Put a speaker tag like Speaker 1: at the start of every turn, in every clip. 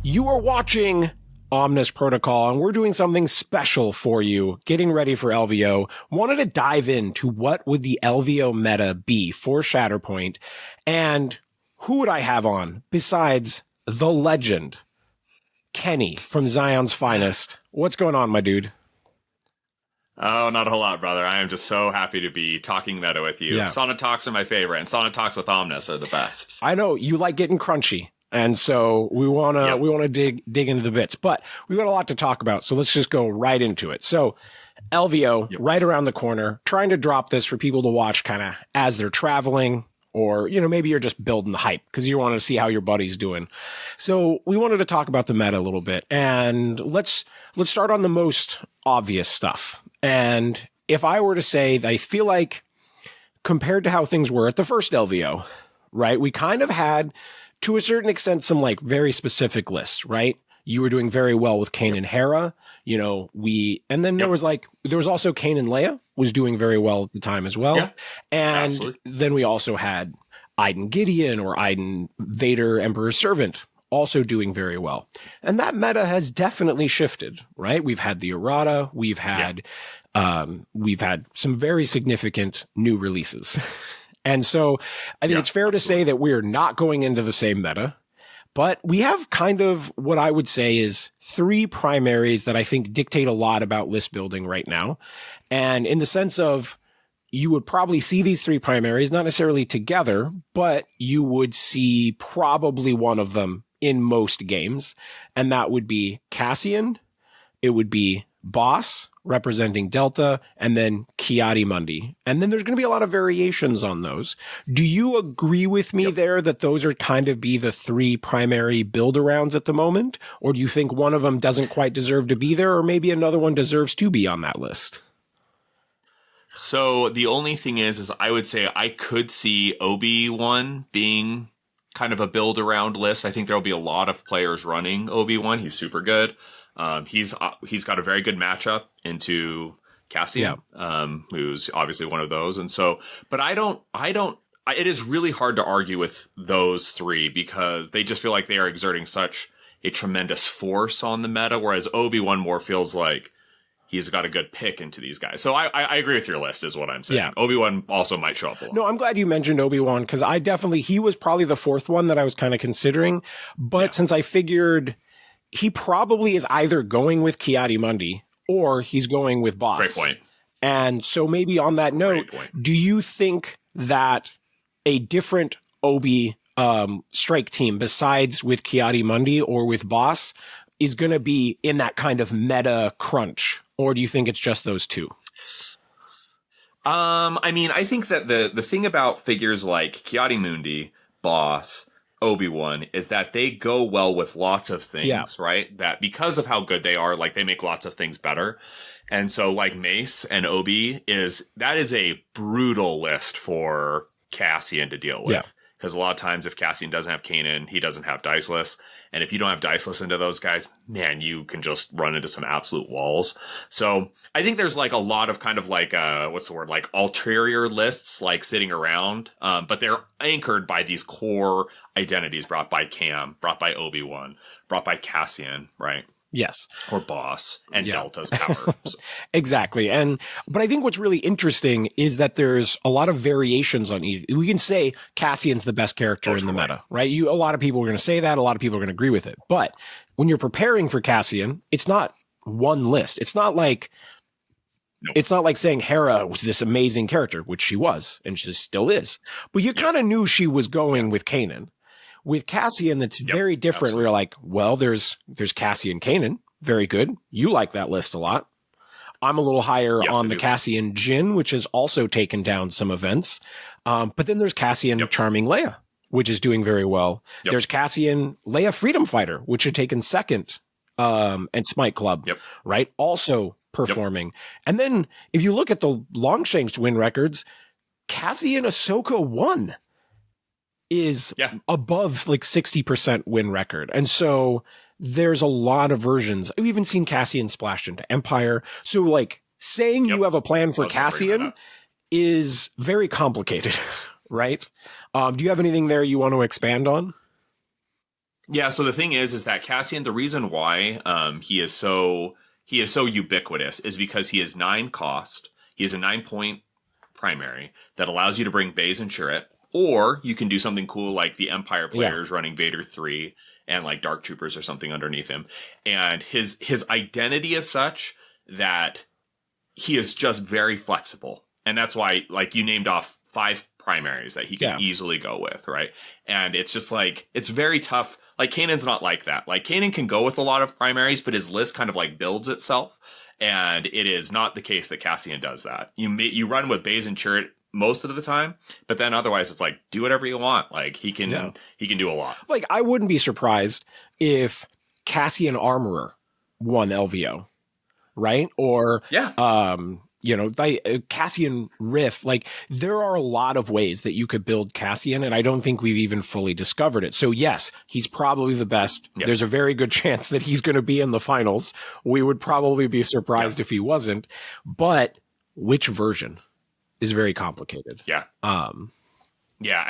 Speaker 1: You are watching Omnis Protocol, and we're doing something special for you, getting ready for LVO. Wanted to dive into what would the LVO meta be for Shatterpoint, and who would I have on besides the legend, Kenny from Zion's Finest. What's going on, my dude?
Speaker 2: Oh, not a whole lot, brother. I am just so happy to be talking meta with you.
Speaker 1: Yeah.
Speaker 2: Sonic Talks are my favorite, and Sonic Talks with Omnis are the best.
Speaker 1: I know you like getting crunchy. And so we want to dig into the bits, but we've got a lot to talk about. So let's just go right into it. So LVO, right around the corner, trying to drop this for people to watch kind of as they're traveling, or, you know, maybe you're just building the hype because you want to see how your buddy's doing. So we wanted to talk about the meta a little bit, and let's start on the most obvious stuff. And if I were to say, I feel like compared to how things were at the first LVO, right, we kind of had, to a certain extent, some like very specific lists, right? You were doing very well with Kayn and Hera, you know, and then there was also Kayn and Leia was doing very well at the time as well. Yeah. And absolutely. Then we also had Iden Gideon or Iden Vader Emperor's Servant also doing very well. And that meta has definitely shifted, right? We've had the errata, we've had some very significant new releases. And so I think it's fair to say that we're not going into the same meta, but we have kind of what I would say is three primaries that I think dictate a lot about list building right now. And in the sense of, you would probably see these three primaries, not necessarily together, but you would see probably one of them in most games. And that would be Cassian. It would be Boss, representing Delta, and then Ki-Adi-Mundi. And then there's going to be a lot of variations on those. Do you agree with me there that those are kind of be the three primary build-arounds at the moment? Or do you think one of them doesn't quite deserve to be there, or maybe another one deserves to be on that list?
Speaker 2: So the only thing is I would say I could see Obi-Wan being kind of a build-around list. I think there'll be a lot of players running Obi-Wan. He's super good. He's got a very good matchup into Cassian, who's obviously one of those. And so, but it is really hard to argue with those three because they just feel like they are exerting such a tremendous force on the meta, whereas Obi-Wan more feels like he's got a good pick into these guys. So I agree with your list is what I'm saying. Yeah. Obi-Wan also might show up a lot.
Speaker 1: No, I'm glad you mentioned Obi-Wan because he was probably the fourth one that I was kind of considering. But since I figured he probably is either going with Ki-Adi-Mundi or he's going with Boss.
Speaker 2: Great point.
Speaker 1: And so maybe on that note, do you think that a different Obi strike team besides with Ki-Adi-Mundi or with Boss is going to be in that kind of meta crunch? Or do you think it's just those two?
Speaker 2: I mean, I think that the thing about figures like Ki-Adi-Mundi, Boss, Obi-Wan is that they go well with lots of things, right? That because of how good they are, like they make lots of things better. And so like Mace and Obi is a brutal list for Cassian to deal with. Yeah. Because a lot of times if Cassian doesn't have Kanan, he doesn't have Diceless. And if you don't have Diceless into those guys, man, you can just run into some absolute walls. So I think there's like a lot of kind of like, like ulterior lists like sitting around. But they're anchored by these core identities brought by Cam, brought by Obi-Wan, brought by Cassian, right?
Speaker 1: Yes.
Speaker 2: Or Boss and Delta's power. So.
Speaker 1: Exactly. But I think what's really interesting is that there's a lot of variations on each. We can say Cassian's the best character in the meta, right? A lot of people are going to say that. A lot of people are going to agree with it. But when you're preparing for Cassian, it's not one list. It's not like saying Hera was this amazing character, which she was, and she still is. But you kind of knew she was going with Kanan. With Cassian, that's very different. Absolutely. We're like, well, there's Cassian Kanan. Very good. You like that list a lot. I'm a little higher on the Cassian Jin, which has also taken down some events. But then there's Cassian Charming Leia, which is doing very well. There's Cassian Leia Freedom Fighter, which had taken second and Smite Club, right? Also performing. And then if you look at the Longshanks win records, Cassian Ahsoka 1 is above like 60% win record. And so there's a lot of versions. We've even seen Cassian splashed into Empire. So like saying you have a plan for Cassian is very complicated, right? Do you have anything there you want to expand on?
Speaker 2: Yeah, so the thing is that Cassian, the reason why he is so ubiquitous is because he is 9 cost. He is a 9-point primary that allows you to bring Baze and Chirrut, or you can do something cool like the Empire
Speaker 1: Yeah.
Speaker 2: players running Vader 3 and like Dark Troopers or something underneath him. And his identity is such that he is just very flexible. And that's why, like, you named off 5 primaries that he can easily go with, right? And it's just like, it's very tough. Like, Kanan's not like that. Like, Kanan can go with a lot of primaries, but his list kind of like builds itself. And it is not the case that Cassian does that. You run with Baze and Chirrut most of the time, but then otherwise it's like, do whatever you want. Like, he can do a lot.
Speaker 1: Like, I wouldn't be surprised if Cassian Armorer won LVO, right? Or Cassian Riff. Like, there are a lot of ways that you could build Cassian, and I don't think we've even fully discovered it. So yes, he's probably the best. Yes. There's a very good chance that he's going to be in the finals. We would probably be surprised if he wasn't. But which version is very complicated.
Speaker 2: Yeah. I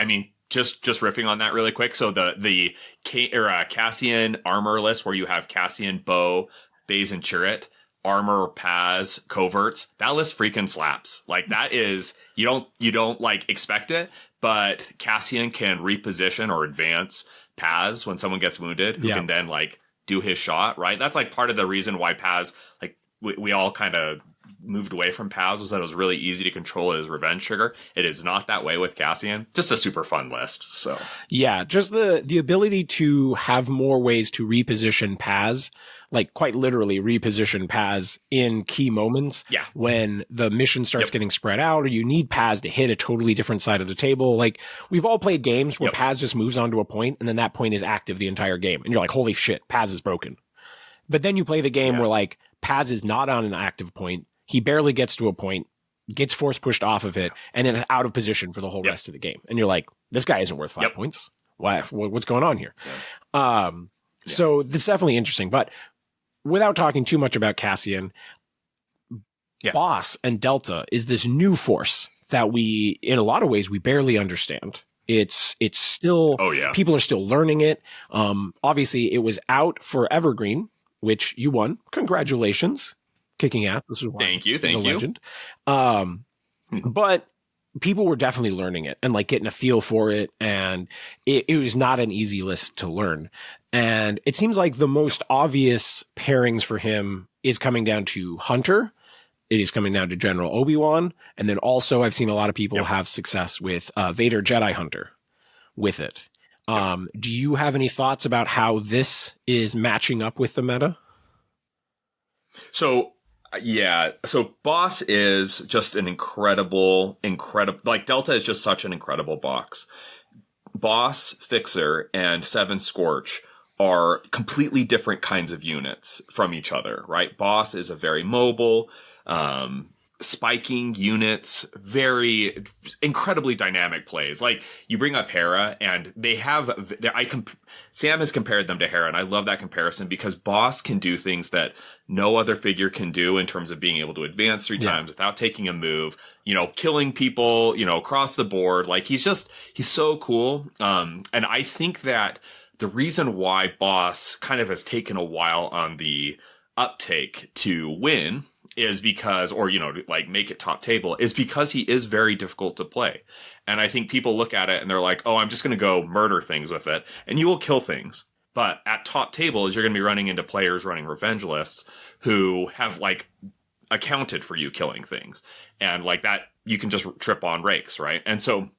Speaker 2: mean, just riffing on that really quick. So the Cassian armor list where you have Cassian, Bo, Baze, and Chirrut, armor, Paz, coverts, that list freaking slaps. Like, that is, you don't like expect it, but Cassian can reposition or advance Paz when someone gets wounded, who can then like do his shot, right? That's like part of the reason why Paz, like, we all kind of moved away from Paz, was that it was really easy to control his revenge trigger. It is not that way with Cassian. Just a super fun list. So
Speaker 1: yeah, just the ability to have more ways to reposition Paz, like quite literally reposition Paz in key moments.
Speaker 2: Yeah.
Speaker 1: When the mission starts getting spread out, or you need Paz to hit a totally different side of the table. Like, we've all played games where Paz just moves onto a point and then that point is active the entire game. And you're like, holy shit, Paz is broken. But then you play the game where like Paz is not on an active point. He barely gets to a point, gets force pushed off of it, and then out of position for the whole rest of the game. And you're like, this guy isn't worth 5 points. Why? What's going on here? So that's definitely interesting. But without talking too much about Cassian, Boss and Delta is this new force that we, in a lot of ways, we barely understand. It's still, people are still learning it. Obviously, it was out for Evergreen, which you won. Congratulations. Kicking ass. This is why
Speaker 2: thank you.
Speaker 1: Legend. But people were definitely learning it and like getting a feel for it. And it was not an easy list to learn. And it seems like the most obvious pairings for him is coming down to Hunter. It is coming down to General Obi-Wan. And then also I've seen a lot of people have success with Vader Jedi Hunter with it. Do you have any thoughts about how this is matching up with the meta?
Speaker 2: So Boss is just an incredible, like, Delta is just such an incredible box. Boss, Fixer, and 7 Scorch are completely different kinds of units from each other, right? Boss is a very mobile, spiking units, very incredibly dynamic plays. Like, you bring up Hera, and they have, Sam has compared them to Hera, and I love that comparison because Boss can do things that no other figure can do in terms of being able to advance 3 times without taking a move, killing people, across the board. Like, he's so cool. And I think that the reason why Boss kind of has taken a while on the uptake to win is because, or, like, make it top table, is because he is very difficult to play. And I think people look at it and they're like, oh, I'm just going to go murder things with it. And you will kill things. But at top tables, you're going to be running into players running revenge lists who have, like, accounted for you killing things. And like that, you can just trip on rakes, right? And so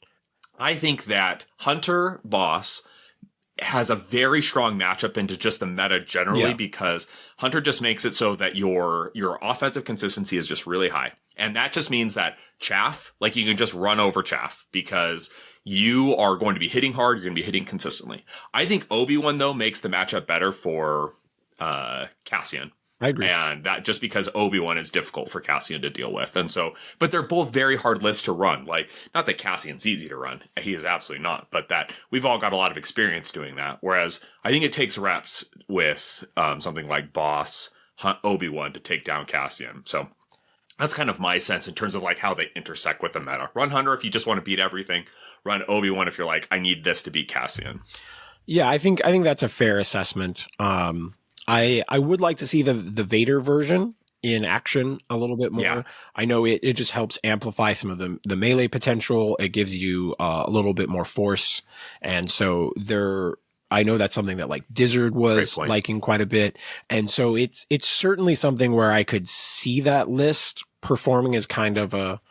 Speaker 2: I think that Hunter Boss has a very strong matchup into just the meta generally because Hunter just makes it so that your offensive consistency is just really high. And that just means that chaff, like, you can just run over chaff because you are going to be hitting hard. You're going to be hitting consistently. I think Obi-Wan, though, makes the matchup better for Cassian.
Speaker 1: I agree.
Speaker 2: And that just because Obi-Wan is difficult for Cassian to deal with. And so, but they're both very hard lists to run. Like, not that Cassian's easy to run. He is absolutely not. But that we've all got a lot of experience doing that. Whereas I think it takes reps with something like Boss, Obi-Wan to take down Cassian. So that's kind of my sense in terms of like how they intersect with the meta. Run Hunter if you just want to beat everything. Run Obi-Wan if you're like, I need this to beat Cassian.
Speaker 1: Yeah, I think that's a fair assessment. I would like to see the Vader version in action a little bit
Speaker 2: Yeah,
Speaker 1: more. I know it just helps amplify some of the melee potential. It gives you a little bit more force, and so there. I know that's something that like Dizzard
Speaker 2: great
Speaker 1: was
Speaker 2: point.
Speaker 1: liking quite a bit, and so it's certainly something where I could see that list performing as kind of a,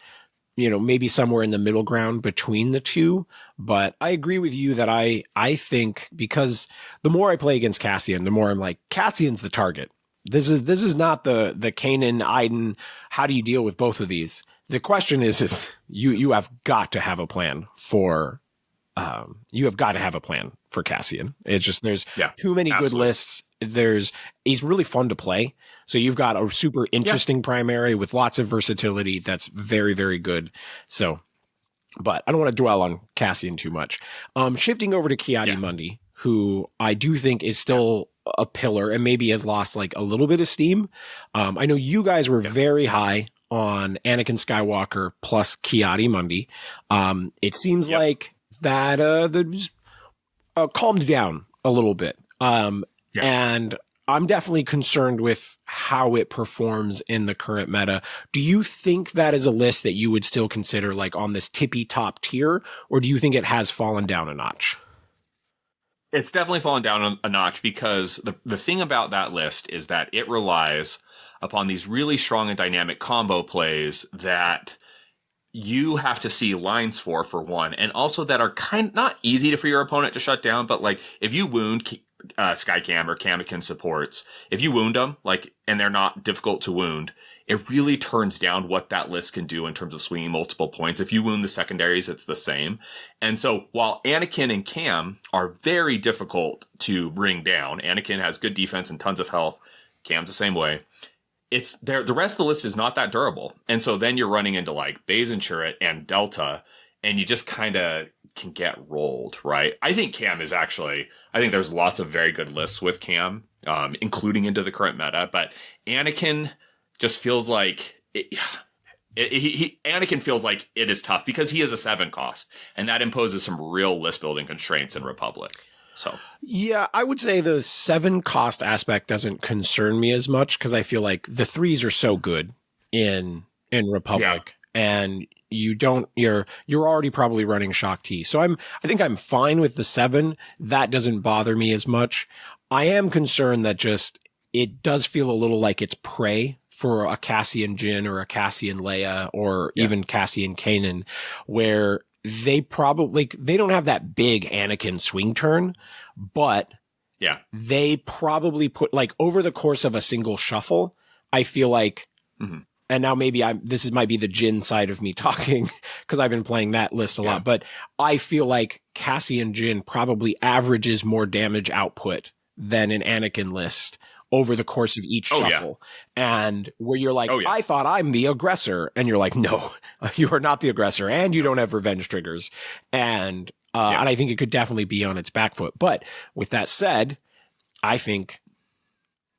Speaker 1: maybe somewhere in the middle ground between the two. But I agree with you that I think, because the more I play against Cassian, the more I'm like, Cassian's the target. This is not the Kanan Iden. How do you deal with both of these? The question is you have got to have a plan for Cassian. It's just there's
Speaker 2: Yeah,
Speaker 1: too many good
Speaker 2: absolutely.
Speaker 1: lists. He's really fun to play. So you've got a super
Speaker 2: Yeah,
Speaker 1: interesting primary with lots of versatility that's very, very good. So, but I don't want to dwell on Cassian too much. Shifting over to Kiadi
Speaker 2: yeah,
Speaker 1: Mundi, who I do think is
Speaker 2: yeah,
Speaker 1: still a pillar and maybe has lost like a little bit of steam. I know you guys were
Speaker 2: yeah,
Speaker 1: very high on Anakin Skywalker plus Kiadi Mundi. It seems
Speaker 2: yep,
Speaker 1: like that the calmed down a little bit.
Speaker 2: yeah.
Speaker 1: And I'm definitely concerned with how it performs in the current meta. Do you think that is a list that you would still consider like on this tippy top tier, or do you think it has fallen down a notch?
Speaker 2: It's definitely fallen down a notch because the thing about that list is that it relies upon these really strong and dynamic combo plays that you have to see lines for one, and also that are kind not easy for your opponent to shut down. But like if you wound Skycam or Kamakin supports, if you wound them like and they're not difficult to wound, it really turns down what that list can do in terms of swinging multiple points. If you wound the secondaries, it's the same. And so while Anakin and Cam are very difficult to bring down, Anakin has good defense and tons of health. Cam's the same way. It's there. The rest of the list is not that durable, and so then you're running into like Baze Turret and Delta, and you just kind of can get rolled, right? I think Cam is actually. I think there's lots of very good lists with Cam, including into the current meta, but Anakin just feels like Anakin feels like it is tough because he is a 7 cost, and that imposes some real list building constraints in Republic. So
Speaker 1: Yeah, I would say the 7 cost aspect doesn't concern me as much because I feel like the threes are so good in
Speaker 2: yeah,
Speaker 1: Republic, and you're already probably running Shock T. So I think I'm fine with the 7. That doesn't bother me as much. I am concerned that just it does feel a little like it's prey for a Cassian Jin or a Cassian Leia or
Speaker 2: yeah,
Speaker 1: even Cassian Kanan, where they don't have that big Anakin swing turn, but
Speaker 2: yeah,
Speaker 1: they probably put like over the course of a single shuffle, I feel like,
Speaker 2: hmm,
Speaker 1: and now maybe this might be the Jin side of me talking because I've been playing that list a
Speaker 2: yeah,
Speaker 1: lot, but I feel like Cassian Jin probably averages more damage output than an Anakin list over the course of each
Speaker 2: oh yeah,
Speaker 1: shuffle. And where you're like,
Speaker 2: oh yeah,
Speaker 1: I thought I'm the aggressor. And you're like, no, you are not the aggressor. And you don't have revenge triggers. And,
Speaker 2: yeah,
Speaker 1: and I think it could definitely be on its back foot. But with that said, I think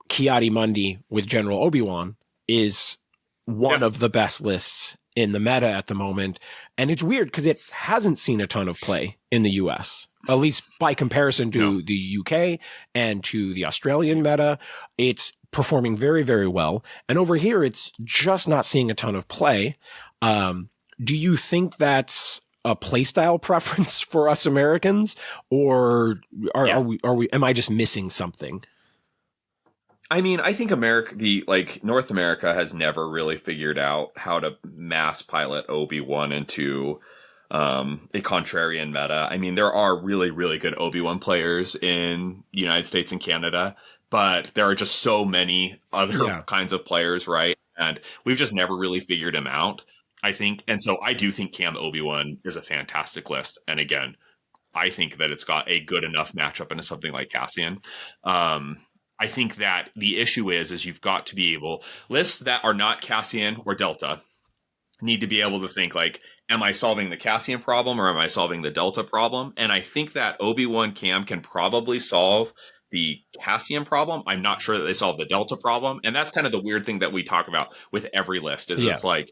Speaker 1: Kiadi Mundi with General Obi-Wan is one
Speaker 2: yeah,
Speaker 1: of the best lists in the meta at the moment. And it's weird because it hasn't seen a ton of play in the US, at least by comparison
Speaker 2: no.
Speaker 1: to the UK and to the Australian meta. It's performing very, very well. And over here, it's just not seeing a ton of play. Do you think that's a playstyle preference for us Americans, or
Speaker 2: Yeah.
Speaker 1: am I just missing something?
Speaker 2: I mean, I think America, the like North America, has never really figured out how to mass pilot Obi-Wan into a contrarian meta. I mean, there are really, really good Obi-Wan players in the United States and Canada, but there are just so many other
Speaker 1: Yeah.
Speaker 2: kinds of players, right? And we've just never really figured him out, I think. And so I do think Cam Obi-Wan is a fantastic list. And again, I think that it's got a good enough matchup into something like Cassian. Um, I think that the issue is you've got to be able lists that are not Cassian or Delta need to be able to think like, am I solving the Cassian problem or am I solving the Delta problem? And I think that Obi-Wan Cam can probably solve the Cassian problem. I'm not sure that they solve the Delta problem. And that's kind of the weird thing that we talk about with every list is
Speaker 1: Yeah.
Speaker 2: it's like,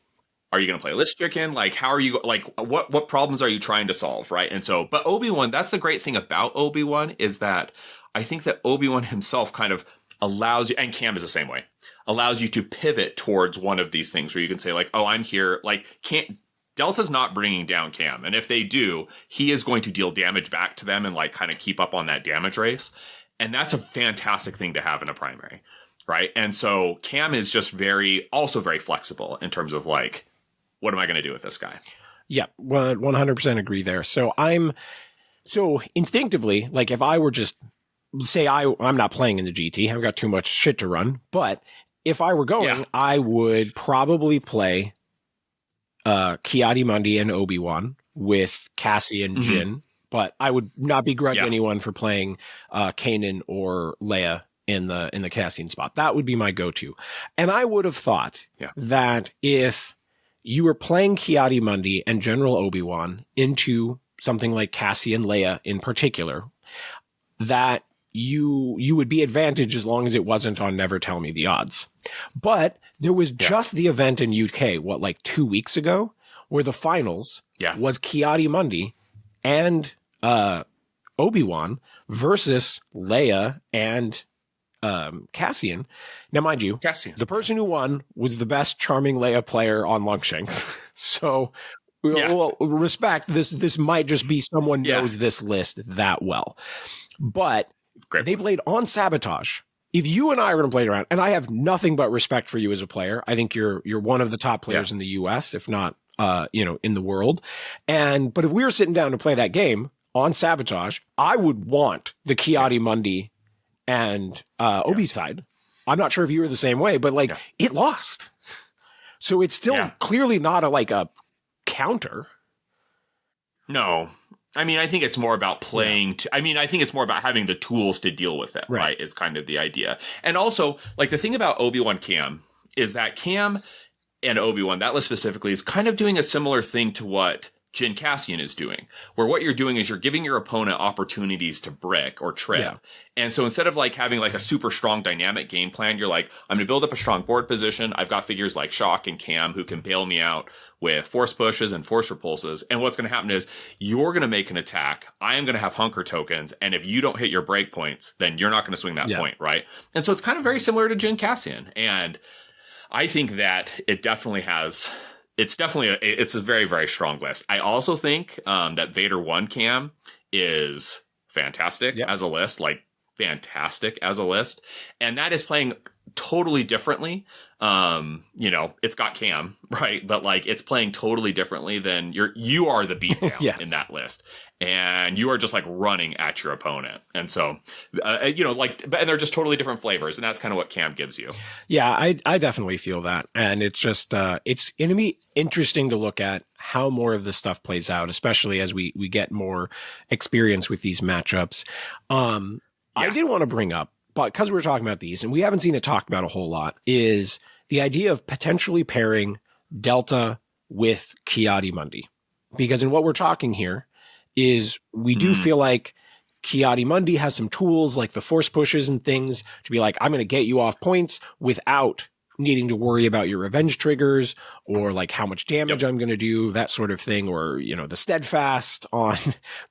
Speaker 2: Are you going to play list chicken? Like, how are you, like, what problems are you trying to solve, right? And so, but Obi-Wan, that's the great thing about Obi-Wan, is that I think that Obi-Wan himself kind of allows you, and Cam is the same way, allows you to pivot towards one of these things where you can say, like, oh, I'm here, like, Delta's not bringing down Cam, and if they do, he is going to deal damage back to them and, like, kind of keep up on that damage race. And that's a fantastic thing to have in a primary, right? And so Cam is just also very flexible in terms of, like, what am I going to do with this guy?
Speaker 1: Yeah, 100% agree there. So instinctively, like if I were just say I'm not playing in the GT, I've got too much shit to run. But if I were going, I would probably play Ki-Adi-Mundi and Obi-Wan with Cassie and Jin. But I would not begrudge anyone for playing Kanan or Leia in the Cassian spot. That would be my go-to. And I would have thought that if you were playing Ki-Adi-Mundi and General Obi-Wan into something like Cassie and Leia in particular, that you would be advantaged as long as it wasn't on Never Tell Me the Odds. But there was just the event in UK, like 2 weeks ago, where the finals was Ki-Adi-Mundi and Obi-Wan versus Leia and Cassian. Now, mind you, the person who won was the best charming Leia player on Longshanks. So we'll respect this. This might just be someone knows this list that well. But they played on Sabotage. If you and I were going to play it around, and I have nothing but respect for you as a player, I think you're one of the top players in the US, if not in the world. But if we were sitting down to play that game on Sabotage, I would want the Ki-Adi-Mundi and Obi side. I'm not sure if you were the same way, but it lost. So it's still clearly not a counter.
Speaker 2: No. I mean, I think it's more about playing. I think it's more about having the tools to deal with it, right? Is kind of the idea. And also, like, the thing about Obi-Wan Cam is that Cam and Obi-Wan, that list specifically, is kind of doing a similar thing to what Jin Cassian is doing, where what you're doing is you're giving your opponent opportunities to brick or trip. Yeah. And so instead of like having like a super strong dynamic game plan, you're like, I'm going to build up a strong board position. I've got figures like Shock and Cam who can bail me out with force pushes and force repulses. And what's going to happen is you're going to make an attack. I am going to have hunker tokens. And if you don't hit your break points, then you're not going to swing that point, right? And so it's kind of very similar to Jin Cassian. And I think that it definitely has... It's a very, very strong list. I also think that Vader 1 Cam is fantastic as a list, And that is playing totally differently. It's got Cam, right? But like it's playing totally differently than you are the beatdown in that list. And you are just like running at your opponent. And so, and they're just totally different flavors. And that's kind of what Cam gives you.
Speaker 1: Yeah, I definitely feel that. And it's just, it's going to be interesting to look at how more of this stuff plays out, especially as we get more experience with these matchups. I did want to bring up, but because we're talking about these and we haven't seen it talked about a whole lot, is the idea of potentially pairing Delta with Ki-Adi-Mundi. Because in what we're talking here is we do feel like Ki-Adi-Mundi has some tools like the force pushes and things to be like, I'm going to get you off points without needing to worry about your revenge triggers or like how much damage I'm going to do, that sort of thing, or, the steadfast on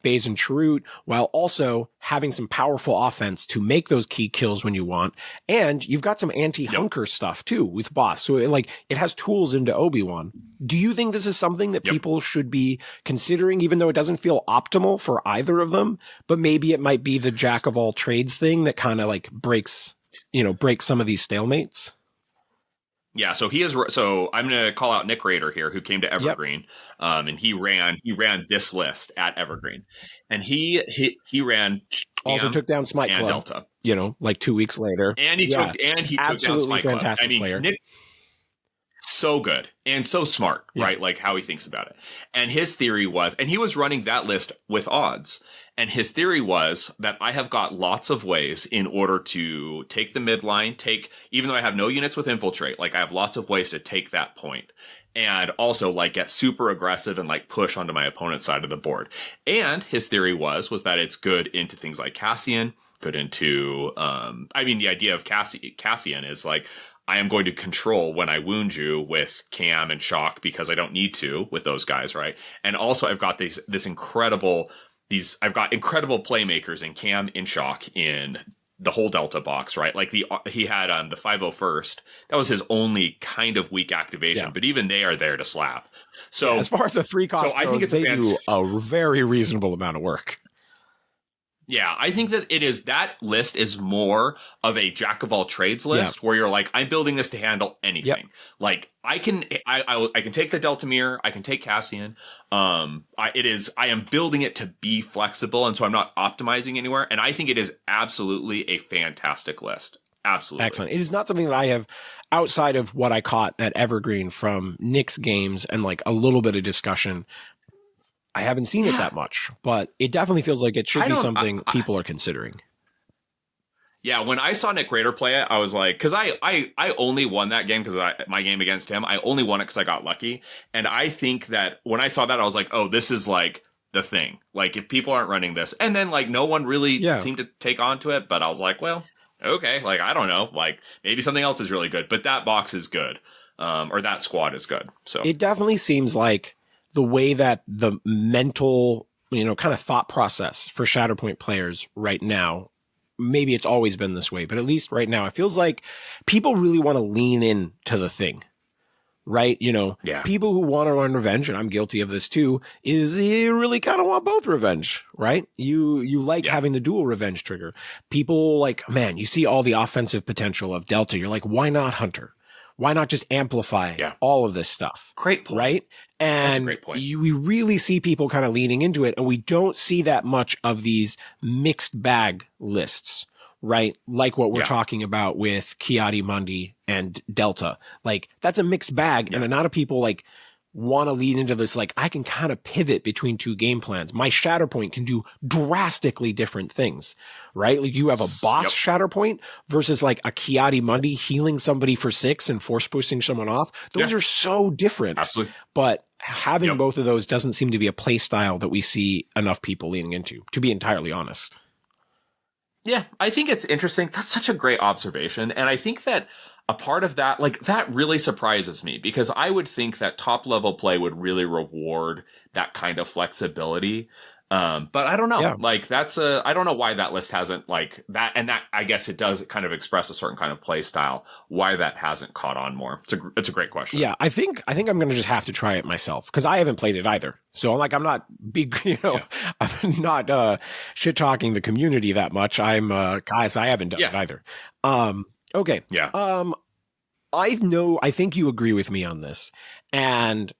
Speaker 1: Baze and Chirrut, while also having some powerful offense to make those key kills when you want. And you've got some anti-hunker stuff too with Boss. So it has tools into Obi-Wan. Do you think this is something that people should be considering, even though it doesn't feel optimal for either of them, but maybe it might be the jack of all trades thing that kind of like breaks some of these stalemates?
Speaker 2: Yeah, so I'm going to call out Nick Rader here, who came to Evergreen, and he ran this list at Evergreen, and he ran
Speaker 1: also took down Smite
Speaker 2: and
Speaker 1: Club,
Speaker 2: Delta,
Speaker 1: like 2 weeks later,
Speaker 2: and he took down Smite Club.
Speaker 1: Fantastic player.
Speaker 2: Nick, so good and so smart, right? Like how he thinks about it. And his theory was, and he was running that list with odds. And his theory was that I have got lots of ways in order to take the midline, even though I have no units with infiltrate, like I have lots of ways to take that point. And also like get super aggressive and like push onto my opponent's side of the board. And his theory was that it's good into things like Cassian, good into, the idea of Cassian is like, I am going to control when I wound you with Cam and Shock because I don't need to with those guys, right? And also I've got I've got incredible playmakers in Cam, in Shock, in the whole Delta box, right? Like he had the 501st. That was his only kind of weak activation, but even they are there to slap. So
Speaker 1: as far as the 3 cost
Speaker 2: I think
Speaker 1: goes, they do a very reasonable amount of work.
Speaker 2: Yeah, I think that that list is more of a jack of all trades list where you're like, I'm building this to handle anything. Like I can take the Deltamere, I can take Cassian. I am building it to be flexible, and so I'm not optimizing anywhere. And I think it is absolutely a fantastic list. Absolutely.
Speaker 1: Excellent. It is not something that I have, outside of what I caught at Evergreen from Nick's games and like a little bit of discussion, I haven't seen it that much, but it definitely feels like it should be something people are considering.
Speaker 2: Yeah, when I saw Nick Rader play it, I was like, because I only won that game because my game against him, I only won it because I got lucky. And I think that when I saw that, I was like, oh, this is like the thing. Like if people aren't running this, and then like no one really seemed to take on to it, but I was like, well, okay, like I don't know, like maybe something else is really good, but that box is good, or that squad is good. So
Speaker 1: it definitely seems like the way that the mental, kind of thought process for Shatterpoint players right now, maybe it's always been this way, but at least right now, it feels like people really want to lean into the thing, right? People who want to run revenge, and I'm guilty of this too, is you really kind of want both revenge, right? You like having the dual revenge trigger. People like, man, you see all the offensive potential of Delta. You're like, why not Hunter? Why not just amplify all of this stuff?
Speaker 2: Great point.
Speaker 1: Right? And
Speaker 2: that's a great point.
Speaker 1: We really see people kind of leaning into it, and we don't see that much of these mixed bag lists, right? Like what we're talking about with Kiadi Mundi and Delta. Like that's a mixed bag, and a lot of people like want to lean into this. Like I can kind of pivot between two game plans. My Shatterpoint can do drastically different things, right? Like you have a boss Shatterpoint versus like a Kiadi Mundi healing somebody for 6 and force boosting someone off. Those are so different.
Speaker 2: Absolutely.
Speaker 1: But having both of those doesn't seem to be a play style that we see enough people leaning into, to be entirely honest.
Speaker 2: Yeah, I think it's interesting. That's such a great observation. And I think that a part of that, like that really surprises me because I would think that top level play would really reward that kind of flexibility. But I don't know.
Speaker 1: Yeah.
Speaker 2: Like I don't know why that list hasn't like that. And that, I guess it does kind of express a certain kind of play style, why that hasn't caught on more. It's a great question.
Speaker 1: Yeah. I think I'm going to just have to try it myself because I haven't played it either. So I'm not big, I'm not, shit talking the community that much. Guys, I haven't done it either. Okay.
Speaker 2: Yeah.
Speaker 1: I think you agree with me on this. And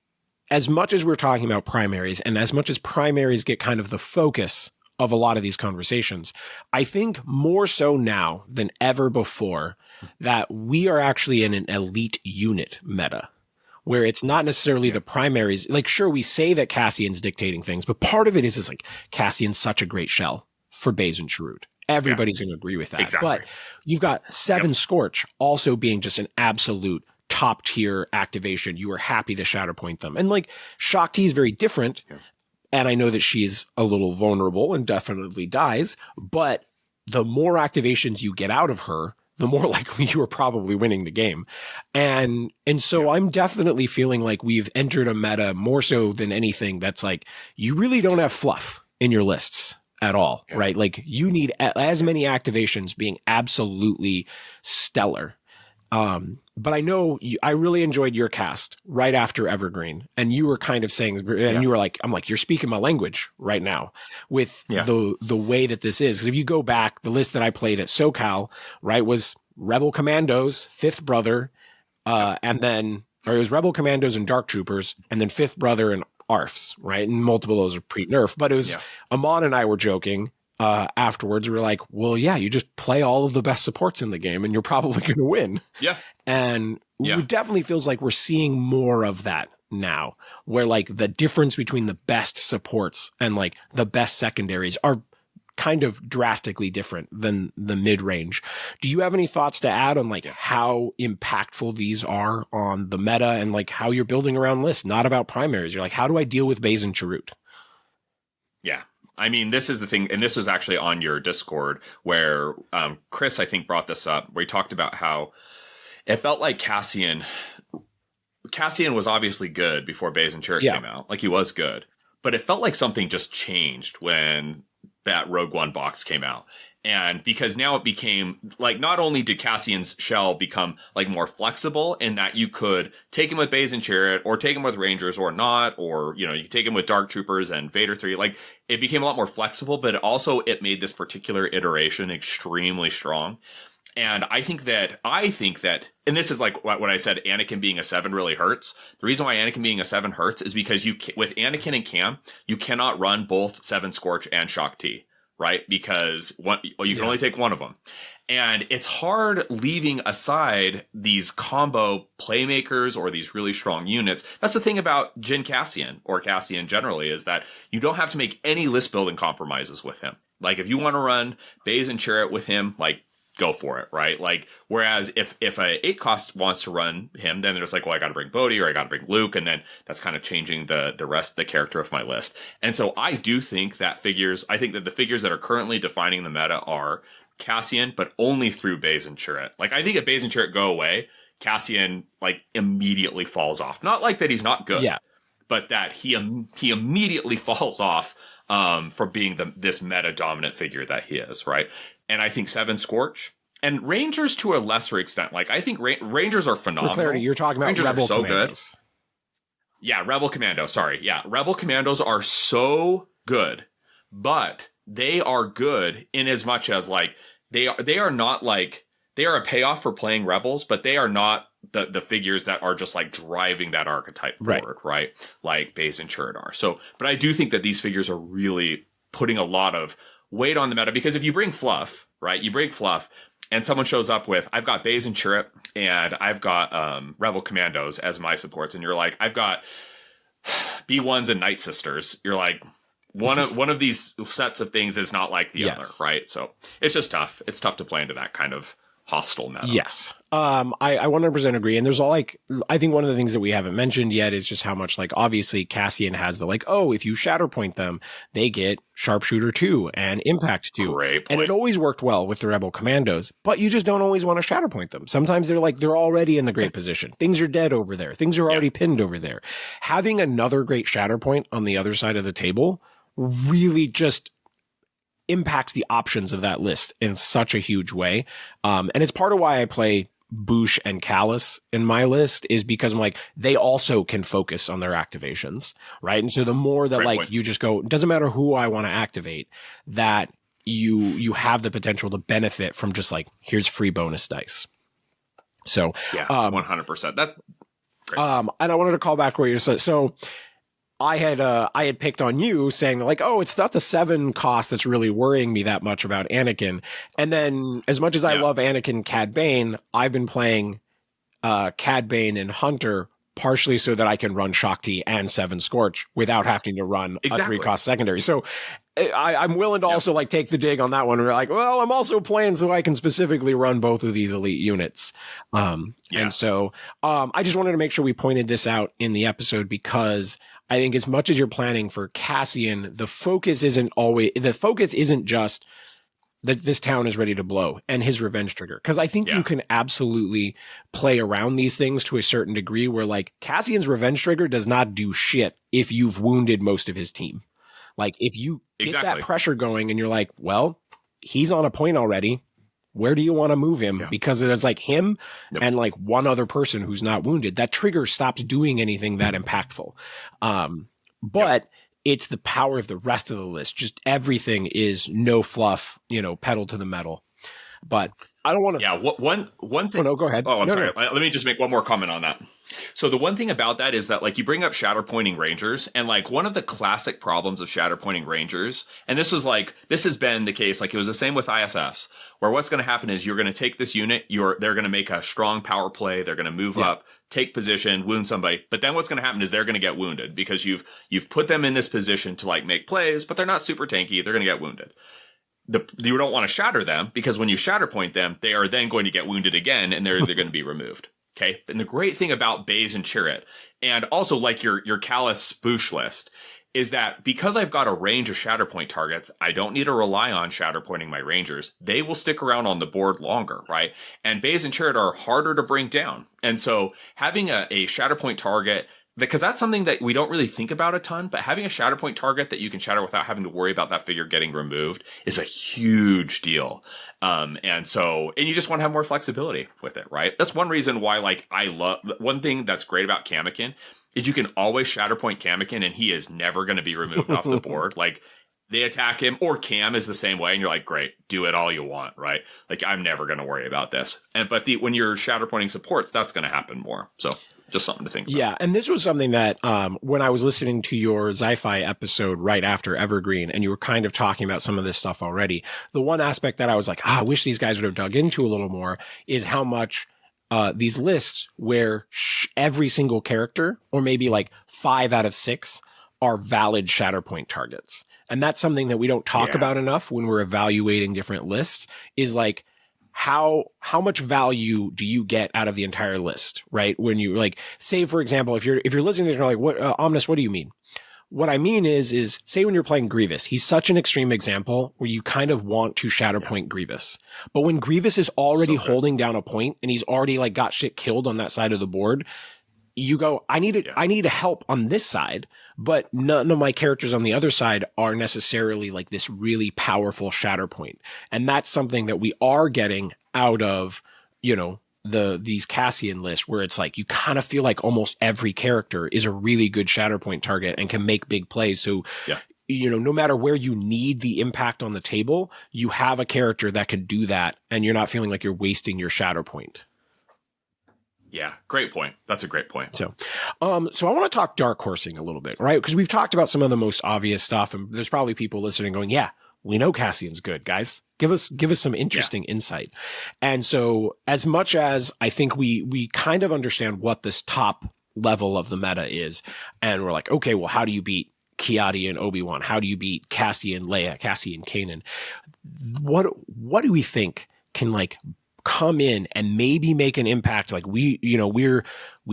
Speaker 1: as much as we're talking about primaries and as much as primaries get kind of the focus of a lot of these conversations, I think more so now than ever before that we are actually in an elite unit meta where it's not necessarily the primaries. Like, sure, we say that Cassian's dictating things, but part of it is like Cassian's such a great shell for Baze and Chirrut. Everybody's going to agree with that.
Speaker 2: Exactly.
Speaker 1: But you've got 7 Scorch also being just an absolute top tier activation. You are happy to Shatterpoint them. And like Shock T is very different. Yeah. And I know that she's a little vulnerable and definitely dies, but the more activations you get out of her, the more likely you are probably winning the game. And so I'm definitely feeling like we've entered a meta more so than anything that's like, you really don't have fluff in your lists at all, right? Like you need as many activations being absolutely stellar. But I know I really enjoyed your cast right after Evergreen, and you were kind of saying, and you were like, I'm like, you're speaking my language right now with the way that this is. Because if you go back, the list that I played at SoCal, right, was Rebel Commandos, Fifth Brother, and then, or it was Rebel Commandos and Dark Troopers, and then Fifth Brother and ARFs, right? And multiple of those are pre-nerf, but it was, Amon and I were joking, afterwards, we were like, well, yeah, you just play all of the best supports in the game and you're probably going to win.
Speaker 2: Yeah.
Speaker 1: And it definitely feels like we're seeing more of that now, where like the difference between the best supports and like the best secondaries are kind of drastically different than the mid-range. Do you have any thoughts to add on like how impactful these are on the meta and like how you're building around lists, not about primaries? You're like, how do I deal with Baze and Chirrut?
Speaker 2: Yeah. I mean, this is the thing, and this was actually on your Discord where Chris, I think, brought this up, where he talked about how it felt like Cassian was obviously good before Baze and Chirrut came out. Like, he was good. But it felt like something just changed when that Rogue One box came out. And because now it became, like, not only did Cassian's shell become, like, more flexible in that you could take him with Baze and Chirrut, or take him with Rangers or not, or, you know, you take him with Dark Troopers and Vader 3. Like, it became a lot more flexible, but it made this particular iteration extremely strong. And I think that, and this is like what I said, Anakin being a 7 really hurts. The reason why Anakin being a 7 hurts is because with Anakin and Cam, you cannot run both 7 Scorch and Shock T, right? Because you can only take one of them. And it's hard leaving aside these combo playmakers or these really strong units. That's the thing about Jyn Cassian, or Cassian generally, is that you don't have to make any list building compromises with him. Like, if you want to run Baze and Chirrut with him, like, go for it, right? Like, whereas if a 8 cost wants to run him, then there's like, well, I got to bring Bodhi or I got to bring Luke, and then that's kind of changing the rest of the character of my list. And so I do think that the figures that are currently defining the meta are Cassian, but only through Baze and Chirrut. Like, I think if Baze and Chirrut go away, Cassian like immediately falls off. Not like that he's not good, but that he immediately falls off for being this meta dominant figure that he is, right? And I think 7 Scorch and Rangers to a lesser extent. Like, I think Rangers are phenomenal.
Speaker 1: For clarity, you're talking about
Speaker 2: Rangers
Speaker 1: Rebel
Speaker 2: are so
Speaker 1: Commandos.
Speaker 2: good. Yeah, Rebel Commando. Sorry, yeah, Rebel Commandos are so good, but they are good in as much as like they are not like, they are a payoff for playing Rebels, but they are not the figures that are just like driving that archetype forward, right? Like Baze and Chirrut are. So, but I do think that these figures are really putting a lot of weight on the meta, because if you bring fluff, right? You bring fluff and someone shows up with, I've got Baze and Chirrut and I've got Rebel Commandos as my supports, and you're like, I've got B1s and Night Sisters. You're like, one of these sets of things is not like the other, right? So it's just tough. It's tough to play into that kind of hostile meta.
Speaker 1: Yes. I 100% agree. And there's all like, I think one of the things that we haven't mentioned yet is just how much, like, obviously Cassian has the, like, oh, if you Shatterpoint them, they get Sharpshooter 2 and Impact 2.
Speaker 2: Great point.
Speaker 1: And it always worked well with the Rebel Commandos, but you just don't always want to Shatterpoint them. Sometimes they're already in the great position. Things are dead over there. Things are already pinned over there. Having another great Shatterpoint on the other side of the table really just impacts the options of that list in such a huge way. And it's part of why I play Boosh and Callus in my list, is because I'm like, they also can focus on their activations, right? And so the more that you just go, it doesn't matter who I want to activate, that you have the potential to benefit from just like, here's free bonus dice. So
Speaker 2: 100%. That
Speaker 1: and I wanted to call back where you said, so I had picked on you saying like, oh, it's not the 7 cost that's really worrying me that much about Anakin. And then as much as I love Anakin Cad Bane, I've been playing Cad Bane and Hunter partially so that I can run Shakti and 7 Scorch without having to run a 3-cost secondary. So I'm willing to also like take the dig on that one. We're like, well, I'm also playing so I can specifically run both of these elite units. And so I just wanted to make sure we pointed this out in the episode, because I think as much as you're planning for Cassian, the focus isn't just that this town is ready to blow and his revenge trigger. Because I think you can absolutely play around these things to a certain degree, where like Cassian's revenge trigger does not do shit if you've wounded most of his team. Like if you get that pressure going and you're like, well, he's on a point already, where do you want to move him? Yeah. Because it's like him and like one other person who's not wounded, that trigger stops doing anything that impactful. But it's the power of the rest of the list. Just everything is no fluff, pedal to the metal. But I don't want to.
Speaker 2: Yeah, one thing.
Speaker 1: Oh, no, go ahead.
Speaker 2: Oh, I'm sorry. No. Let me just make one more comment on that. So the one thing about that is that like you bring up Shatterpointing Rangers, and like one of the classic problems of Shatterpointing Rangers, and this has been the case, like it was the same with ISFs, where what's going to happen is you're going to take this unit, they're going to make a strong power play, they're going to move up, take position, wound somebody, but then what's going to happen is they're going to get wounded because you've put them in this position to like make plays, but they're not super tanky, they're going to get wounded. You don't want to shatter them, because when you Shatterpoint them, they are then going to get wounded again, and they're going to be removed. Okay. And the great thing about Baze and Chirrut, and also like your Callus Boosh list, is that because I've got a range of Shatterpoint targets, I don't need to rely on Shatterpointing my Rangers. They will stick around on the board longer, right? And Bays and Chariot are harder to bring down. And so having a Shatterpoint target, because that's something that we don't really think about a ton, but having a Shatterpoint target that you can shatter without having to worry about that figure getting removed is a huge deal. And you just want to have more flexibility with it, right? That's one reason why, like, one thing that's great about Kamakin is you can always Shatterpoint Kamakin and he is never going to be removed off the board. Like, they attack him, or Cam is the same way, and you're like, great, do it all you want, right? Like, I'm never going to worry about this. But when you're Shatterpointing supports, that's going to happen more. So just something to think about.
Speaker 1: Yeah, and this was something that when I was listening to your Sci-Fi episode right after Evergreen, and you were kind of talking about some of this stuff already, the one aspect that I was like, I wish these guys would have dug into a little more is how much these lists where every single character, or maybe like 5 out of 6, are valid Shatterpoint targets. And that's something that we don't talk about enough when we're evaluating different lists, is like, how much value do you get out of the entire list, right? When you, like, say, for example, if you're listening to this, you're like, what, Omnis, what do you mean? What I mean is say when you're playing Grievous, he's such an extreme example where you kind of want to Shatterpoint Grievous. But when Grievous is already holding down a point and he's already like got shit killed on that side of the board, you go, I need help on this side, but none of my characters on the other side are necessarily like this really powerful Shatterpoint. And that's something that we are getting out of, you know, these Cassian lists, where it's like you kind of feel like almost every character is a really good Shatterpoint target and can make big plays. So, you know, no matter where you need the impact on the table, you have a character that can do that, and you're not feeling like you're wasting your Shatterpoint.
Speaker 2: Yeah, great point. That's a great point.
Speaker 1: So I want to talk dark horsing a little bit, right? Because we've talked about some of the most obvious stuff, and there's probably people listening going, yeah, we know Cassian's good, guys. Give us some interesting insight. And so, as much as I think we kind of understand what this top level of the meta is, and we're like, okay, well, how do you beat Kiadi and Obi-Wan? How do you beat Cassie and Leia, Cassie and Kanan? What do we think can, like, come in and maybe make an impact? Like, we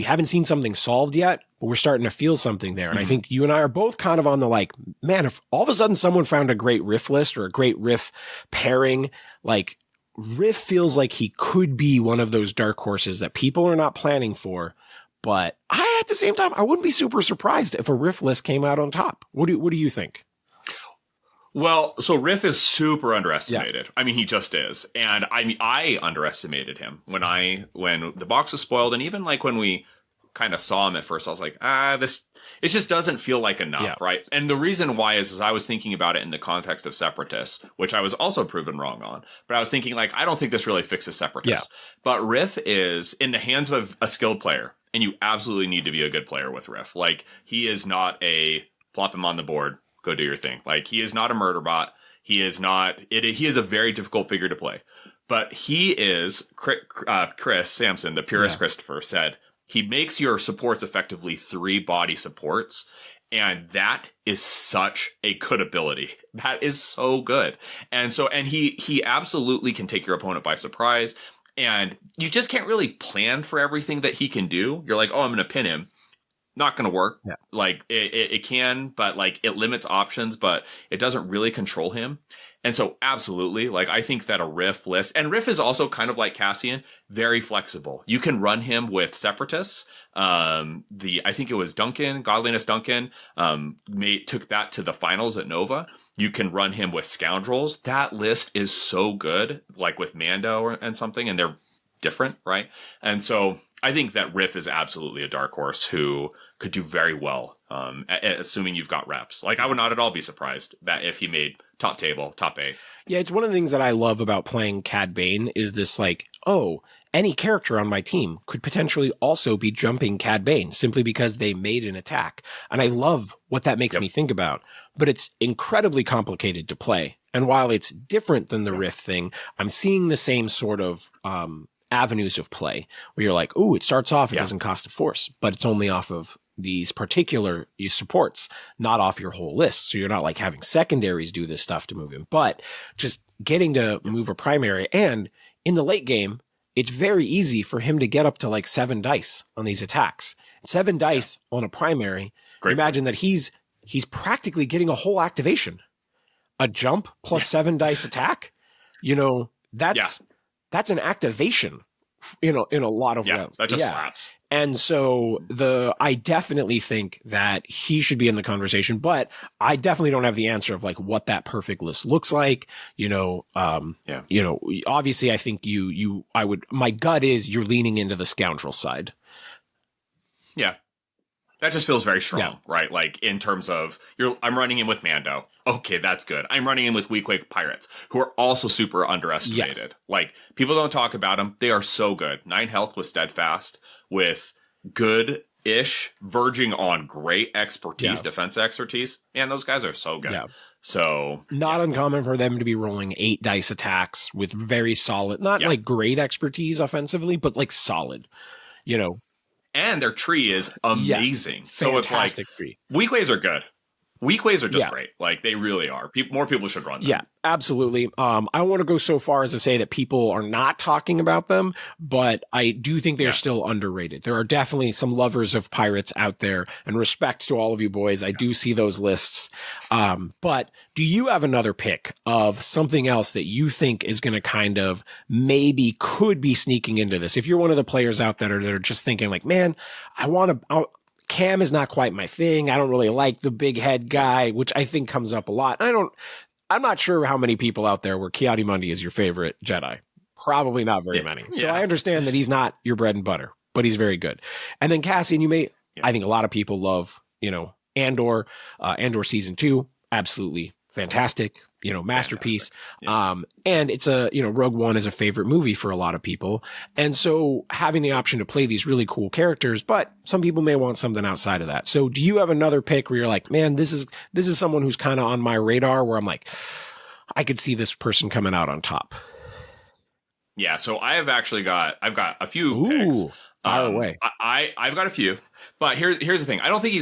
Speaker 1: haven't seen something solved yet, but we're starting to feel something there. And I think you and I are both kind of on the, like, man, if all of a sudden someone found a great Riff list or a great Riff pairing, like, Riff feels like he could be one of those dark horses that people are not planning for. But at the same time, I wouldn't be super surprised if a Riff list came out on top. What do you think?
Speaker 2: Well, so Riff is super underestimated. Yeah. I mean, he just is. And I underestimated him when the box was spoiled, and even like when we kind of saw him at first, I was like, it just doesn't feel like enough, right? And the reason why is I was thinking about it in the context of Separatists, which I was also proven wrong on. But I was thinking, like, I don't think this really fixes Separatists. Yeah. But Riff is in the hands of a skilled player, and you absolutely need to be a good player with Riff. Like, he is not a plop him on the board, go do your thing. Like, he is not a murder bot. He is a very difficult figure to play. But he is, Chris Sampson, the purist Christopher, said, he makes your supports effectively 3 body supports. And that is such a good ability. That is so good. And he absolutely can take your opponent by surprise. And you just can't really plan for everything that he can do. You're like, oh, I'm going to pin him. Not going to work. Yeah. Like, it can, but like, it limits options, but it doesn't really control him. And so absolutely, like, I think that a Riff list, and Riff is also kind of like Cassian, very flexible. You can run him with Separatists. I think it was Duncan, Godliness Duncan, took that to the finals at Nova. You can run him with Scoundrels. That list is so good, like with Mando and something, and they're different, right? And so I think that Riff is absolutely a dark horse who could do very well, assuming you've got reps. Like, I would not at all be surprised that if he made top table, top 8.
Speaker 1: Yeah, it's one of the things that I love about playing Cad Bane is this, like, oh, any character on my team could potentially also be jumping Cad Bane simply because they made an attack. And I love what that makes me think about. But it's incredibly complicated to play. And while it's different than the Riff thing, I'm seeing the same sort of avenues of play where you're like, ooh, it starts off, it doesn't cost a force, but it's only off of these particular supports, not off your whole list. So you're not like having secondaries do this stuff to move him, but just getting to move a primary. And in the late game, it's very easy for him to get up to like 7 dice on these attacks. 7 dice on a primary. Great. Imagine that he's he's practically getting a whole activation. A jump plus 7 dice attack. That's an activation in a lot of rounds.
Speaker 2: That just slaps.
Speaker 1: And so I definitely think that he should be in the conversation, but I definitely don't have the answer of like what that perfect list looks like. Obviously I think my gut is you're leaning into the scoundrel side.
Speaker 2: Yeah. That just feels very strong, right? Like in terms of I'm running in with Mando. Okay, that's good. I'm running in with weak pirates, who are also super underestimated.
Speaker 1: Yes.
Speaker 2: Like people don't talk about them. They are so good. 9 health with steadfast, with good-ish, verging on great expertise, defense expertise. Man, those guys are so good. Yeah. So
Speaker 1: not uncommon for them to be rolling 8 dice attacks with very solid, not like great expertise offensively, but like solid.
Speaker 2: And their tree is amazing.
Speaker 1: Yes,
Speaker 2: so it's like
Speaker 1: tree.
Speaker 2: Weak ways are good. Weak ways are just great. Like they really are. More people should run them.
Speaker 1: Yeah, absolutely. I don't want to go so far as to say that people are not talking about them, but I do think they're still underrated. There are definitely some lovers of pirates out there, and respect to all of you boys. I do see those lists. But do you have another pick of something else that you think is going to kind of maybe could be sneaking into this? If you're one of the players out there that are just thinking like, man, Cam is not quite my thing. I don't really like the big head guy, which I think comes up a lot. I'm not sure how many people out there where Ki-Adi-Mundi is your favorite Jedi. Probably not very many. So I understand that he's not your bread and butter, but he's very good. And then Cassian, I think a lot of people love, Andor season 2, absolutely fantastic, masterpiece. Yeah. And it's Rogue One is a favorite movie for a lot of people. And so having the option to play these really cool characters, but some people may want something outside of that. So do you have another pick where you're like, man, this is someone who's kind of on my radar where I'm like, I could see this person coming out on top?
Speaker 2: Yeah. So I've got a few picks.
Speaker 1: Fire away.
Speaker 2: I've got a few, but here's the thing. I don't think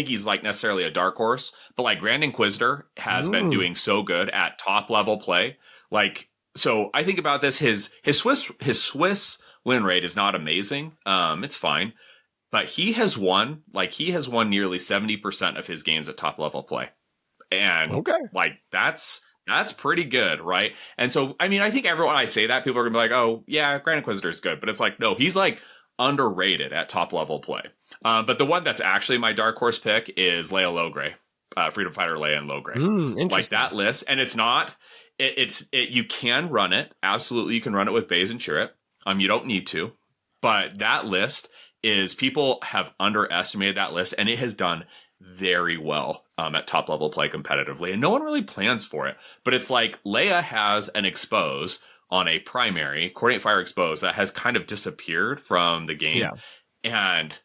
Speaker 2: he's like necessarily a dark horse, but like Grand Inquisitor has been doing so good at top level play. Like, so I think about this, his Swiss win rate is not amazing. It's fine, but he has won nearly 70% of his games at top level play. And like, that's pretty good, right? And so, I mean, I think everyone I say that, people are gonna be like, oh yeah, Grand Inquisitor is good, but it's like, no, he's like underrated at top level play. But the one that's actually my dark horse pick is Leia Logray, Freedom Fighter Leia and Logray. Like that list, and it's not. You can run it. Absolutely, you can run it with Baze and Chirrut. You don't need to, but that list is, people have underestimated that list, and it has done very well at top level play competitively, and no one really plans for it. But it's like Leia has an expose on a primary coordinate fire expose that has kind of disappeared from the game. Yeah. And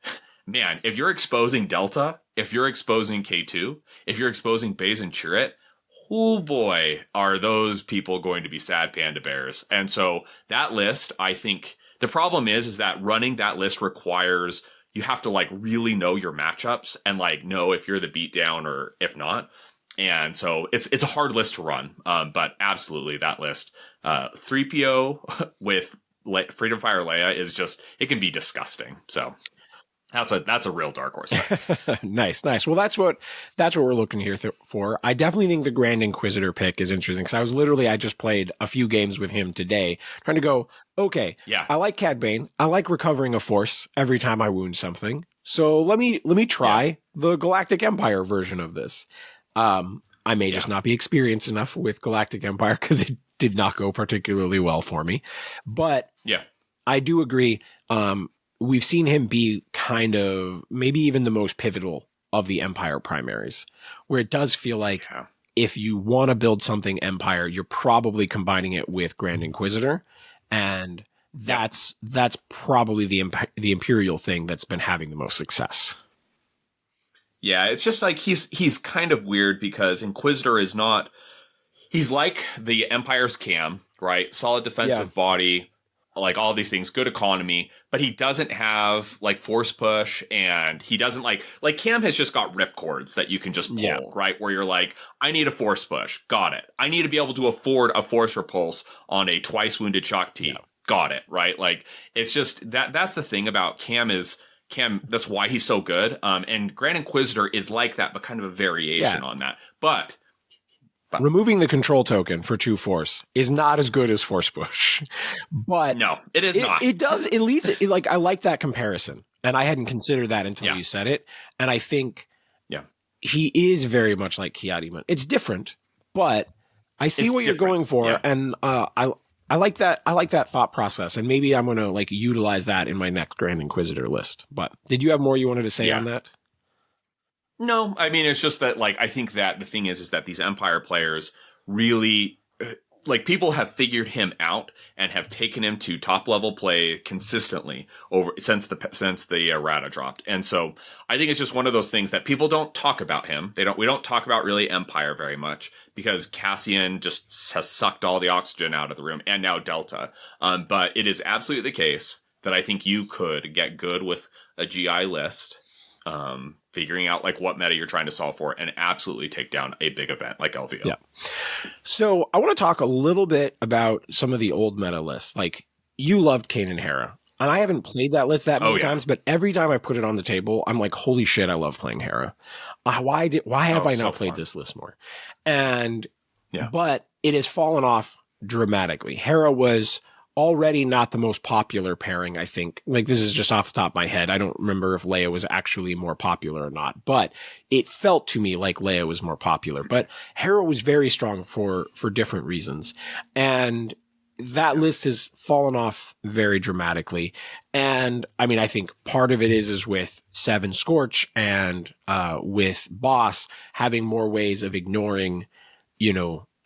Speaker 2: man, if you're exposing Delta, if you're exposing K2, if you're exposing Baze and Chirrut, oh boy, are those people going to be sad panda bears. And so that list, I think the problem is that running that list requires, you have to like really know your matchups and like know if you're the beatdown or if not. And so it's a hard list to run, but absolutely that list. 3PO with Freedom Fire Leia is just, it can be disgusting. So that's a real dark horse.
Speaker 1: Nice. Well, that's what we're looking here for. I definitely think the Grand Inquisitor pick is interesting, because I just played a few games with him today, trying to go, okay, yeah, I like Cad Bane. I like recovering a force every time I wound something. So let me try the Galactic Empire version of this. I may just not be experienced enough with Galactic Empire because it did not go particularly well for me. But I do agree. We've seen him be kind of maybe even the most pivotal of the Empire primaries, where it does feel like if you want to build something Empire, you're probably combining it with Grand Inquisitor. And that's probably the Imperial thing that's been having the most success.
Speaker 2: Yeah, it's just like he's kind of weird because Inquisitor is not, he's like the Empire's Cam, right? Solid defensive body, like all these things, good economy, but he doesn't have like force push, and he doesn't like Cam has just got ripcords that you can just pull, right? Where you're like, I need a force push, got it. I need to be able to afford a force repulse on a twice wounded Shock T, got it, right? Like it's just that's the thing about Cam that's why he's so good. And Grand Inquisitor is like that, but kind of a variation on that. But
Speaker 1: removing the control token for 2 Force is not as good as Force Push. But
Speaker 2: no, it is not.
Speaker 1: It does, at least, like, I like that comparison. And I hadn't considered that until you said it. And I think he is very much like Kiadi. It's different, but I see what you're going for. Yeah. And I like that. I like that thought process. And maybe I'm going to like utilize that in my next Grand Inquisitor list. But did you have more you wanted to say on that?
Speaker 2: No, I mean, it's just that, like, I think that the thing is that these Empire players really, like, people have figured him out and have taken him to top level play consistently since the errata dropped. And so I think it's just one of those things that people don't talk about him. We don't talk about really Empire very much because Cassian just has sucked all the oxygen out of the room, and now Delta. But it is absolutely the case that I think you could get good with a GI list. Figuring out like what meta you're trying to solve for and absolutely take down a big event like LVO.
Speaker 1: Yeah. So I want to talk a little bit about some of the old meta lists. Like, you loved Kanan Hera, and I haven't played that list that many times, but every time I put it on the table, I'm like, holy shit, I love playing Hera. Why have I not played this list more? And but it has fallen off dramatically. Hera was already not the most popular pairing, I think. Like, this is just off the top of my head. I don't remember if Leia was actually more popular or not, but it felt to me like Leia was more popular. But Hera was very strong for different reasons. And that list has fallen off very dramatically. And I mean, I think part of it is with Seven Scorch and with Boss having more ways of ignoring,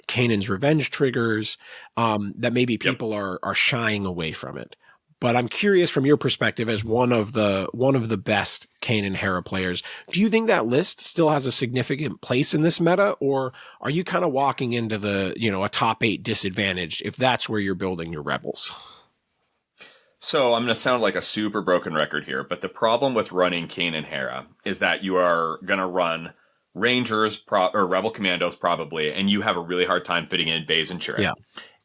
Speaker 1: Kanan's revenge triggers, that maybe people are shying away from it. But I'm curious from your perspective as one of the best Kanan Hera players, do you think that list still has a significant place in this meta, or are you kind of walking into the, a top 8 disadvantage if that's where you're building your rebels?
Speaker 2: So I'm going to sound like a super broken record here, but the problem with running Kanan Hera is that you are going to run Rangers or Rebel Commandos probably, and you have a really hard time fitting in Baze and Chirrut.
Speaker 1: Yeah.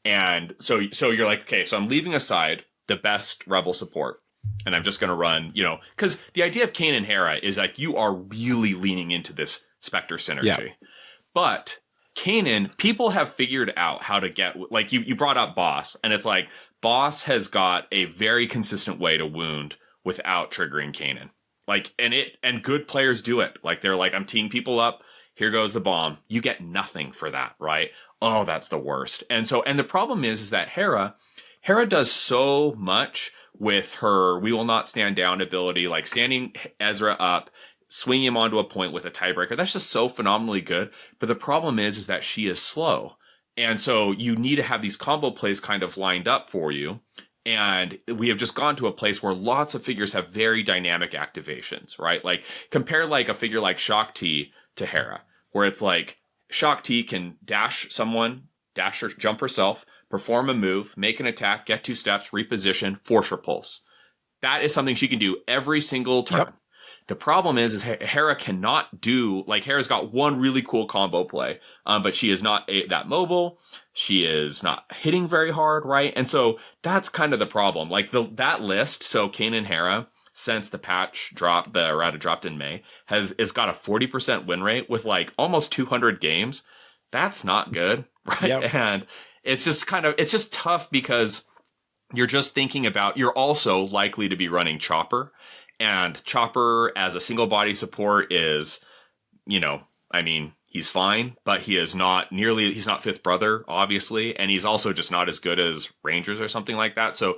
Speaker 2: And so you're like, okay, so I'm leaving aside the best Rebel support, and I'm just going to run, because the idea of Kanan Hera is like you are really leaning into this Spectre synergy. Yeah. But Kanan, people have figured out how to get, like you brought up Boss, and it's like Boss has got a very consistent way to wound without triggering Kanan. Like, and good players do it. Like, they're like, I'm teeing people up. Here goes the bomb. You get nothing for that, right? Oh, that's the worst. And the problem is that Hera does so much with her We Will Not Stand Down ability, like standing Ezra up, swinging him onto a point with a tiebreaker. That's just so phenomenally good. But the problem is that she is slow. And so you need to have these combo plays kind of lined up for you. And we have just gone to a place where lots of figures have very dynamic activations, right? Like, compare like a figure like Shock T to Hera, where it's like Shock T can dash someone, dash or jump herself, perform a move, make an attack, get 2 steps, reposition, force her pulse. That is something she can do every single turn. Yep. The problem is Hera cannot do, like, Hera's got one really cool combo play, but she is not that mobile. She is not hitting very hard, right? And so that's kind of the problem. Like, that list, so Kanan Hera, since the patch dropped, the errata dropped in May, has got a 40% win rate with, like, almost 200 games. That's not good, right? Yep. And it's just tough because you're just thinking about, you're also likely to be running Chopper. And Chopper as a single body support is, he's fine, but he's not Fifth Brother, obviously. And he's also just not as good as Rangers or something like that. So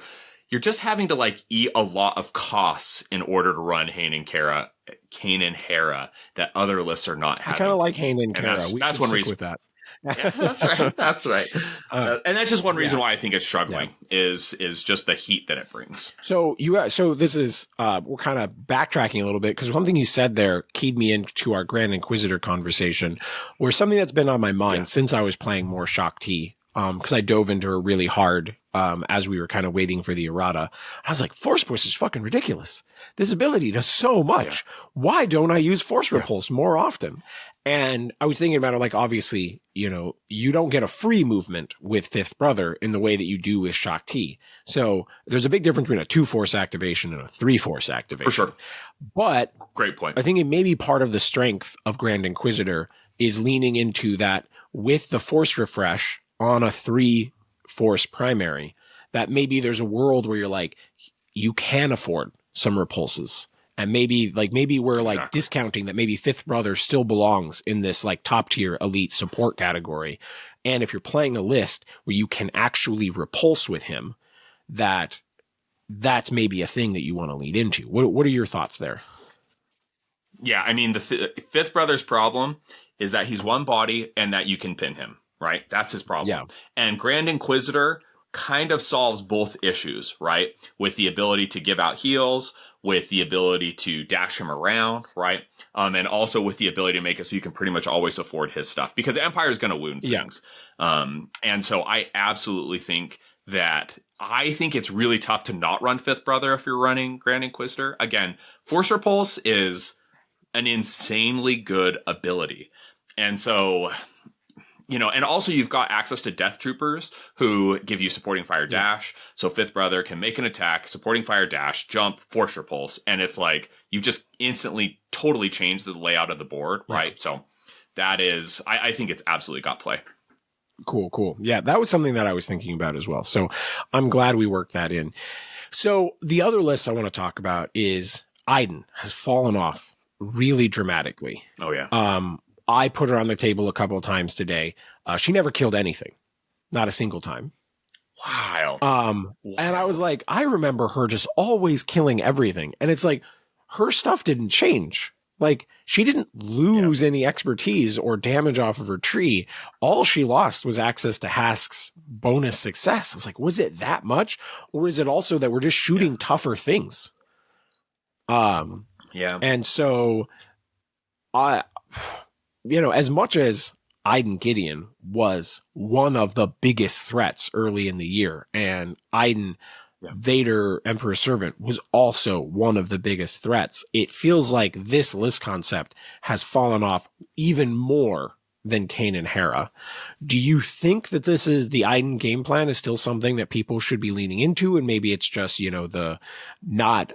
Speaker 2: you're just having to like eat a lot of costs in order to run Kanan Hera that other lists are not having.
Speaker 1: I kind of like Kanan Hera.
Speaker 2: That's one reason with that. Yeah, that's right. That's right. And that's just one reason why I think it's struggling is just the heat that it brings.
Speaker 1: So this is we're kind of backtracking a little bit because one thing you said there keyed me into our Grand Inquisitor conversation, where something that's been on my mind since I was playing more Shock T because I dove into her really hard as we were kind of waiting for the errata. I was like, Force Push is fucking ridiculous. This ability does so much. Yeah. Why don't I use Force Repulse more often? And I was thinking about it, like, obviously, you know, you don't get a free movement with Fifth Brother in the way that you do with Shock T. So there's a big difference between a 2-force activation and a 3-force activation.
Speaker 2: For sure.
Speaker 1: But
Speaker 2: great point.
Speaker 1: I think it may be part of the strength of Grand Inquisitor is leaning into that with the Force Refresh on a 3-force primary, that maybe there's a world where you're like, you can afford some repulses. And maybe we're like discounting that maybe Fifth Brother still belongs in this like top tier elite support category. And if you're playing a list where you can actually repulse with him, that's maybe a thing that you want to lead into. What are your thoughts there?
Speaker 2: Yeah, I mean, the Fifth Brother's problem is that he's one body and that you can pin him, right? That's his problem. Yeah. And Grand Inquisitor kind of solves both issues, right? With the ability to give out heals, with the ability to dash him around, right? And also with the ability to make it so you can pretty much always afford his stuff, because Empire is going to wound things. And so I absolutely think that it's really tough to not run Fifth Brother if you're running Grand Inquisitor. Again, Force Repulse is an insanely good ability. And so, you know, and also you've got access to Death Troopers who give you supporting fire dash. So Fifth Brother can make an attack, supporting fire dash, jump, Force Repulse. And it's like, you've just instantly totally changed the layout of the board, right? So that is, I think it's absolutely got play.
Speaker 1: Cool. Yeah, that was something that I was thinking about as well. So I'm glad we worked that in. So the other list I want to talk about is Iden has fallen off really dramatically.
Speaker 2: Oh, yeah.
Speaker 1: I put her on the table a couple of times today. She never killed anything. Not a single time.
Speaker 2: Wild.
Speaker 1: And I was like, I remember her just always killing everything. And it's like, her stuff didn't change. Like, she didn't lose any expertise or damage off of her tree. All she lost was access to Hask's bonus success. I was like, was it that much? Or is it also that we're just shooting tougher things? And so you know, as much as Iden Gideon was one of the biggest threats early in the year, and Iden Vader Emperor's Servant was also one of the biggest threats, it feels like this list concept has fallen off even more than Kain and Hera. Do you think that this is the Iden game plan is still something that people should be leaning into, and maybe it's just, you know, the not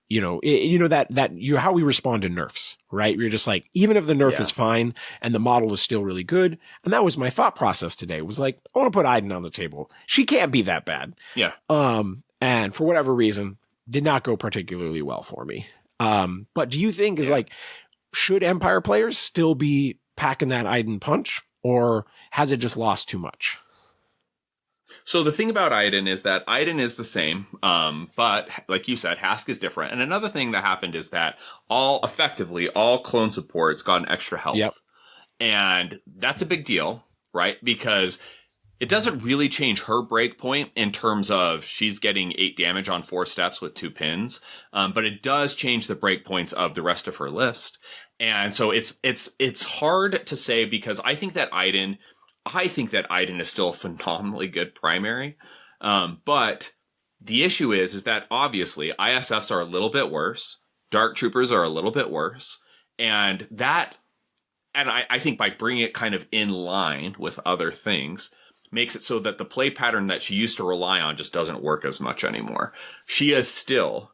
Speaker 1: that you how we respond to nerfs, right? You're just like, even if the nerf is fine and the model is still really good. And that was my thought process today, was like, I want to put Iden on the table. She can't be that bad.
Speaker 2: Yeah.
Speaker 1: And for whatever reason, did not go particularly well for me. But do you think like, should Empire players still be packing that Iden punch, or has it just lost too much?
Speaker 2: So the thing about Iden is that Iden is the same, but like you said, Hask is different. And another thing that happened is that all clone supports got an extra health.
Speaker 1: Yep.
Speaker 2: And that's a big deal, right? Because it doesn't really change her breakpoint in terms of she's getting 8 damage on 4 steps with 2 pins. But it does change the breakpoints of the rest of her list. And so it's hard to say, because I think that Iden is still a phenomenally good primary. But the issue is that obviously ISFs are a little bit worse. Dark Troopers are a little bit worse. And I think by bringing it kind of in line with other things makes it so that the play pattern that she used to rely on just doesn't work as much anymore. She is still,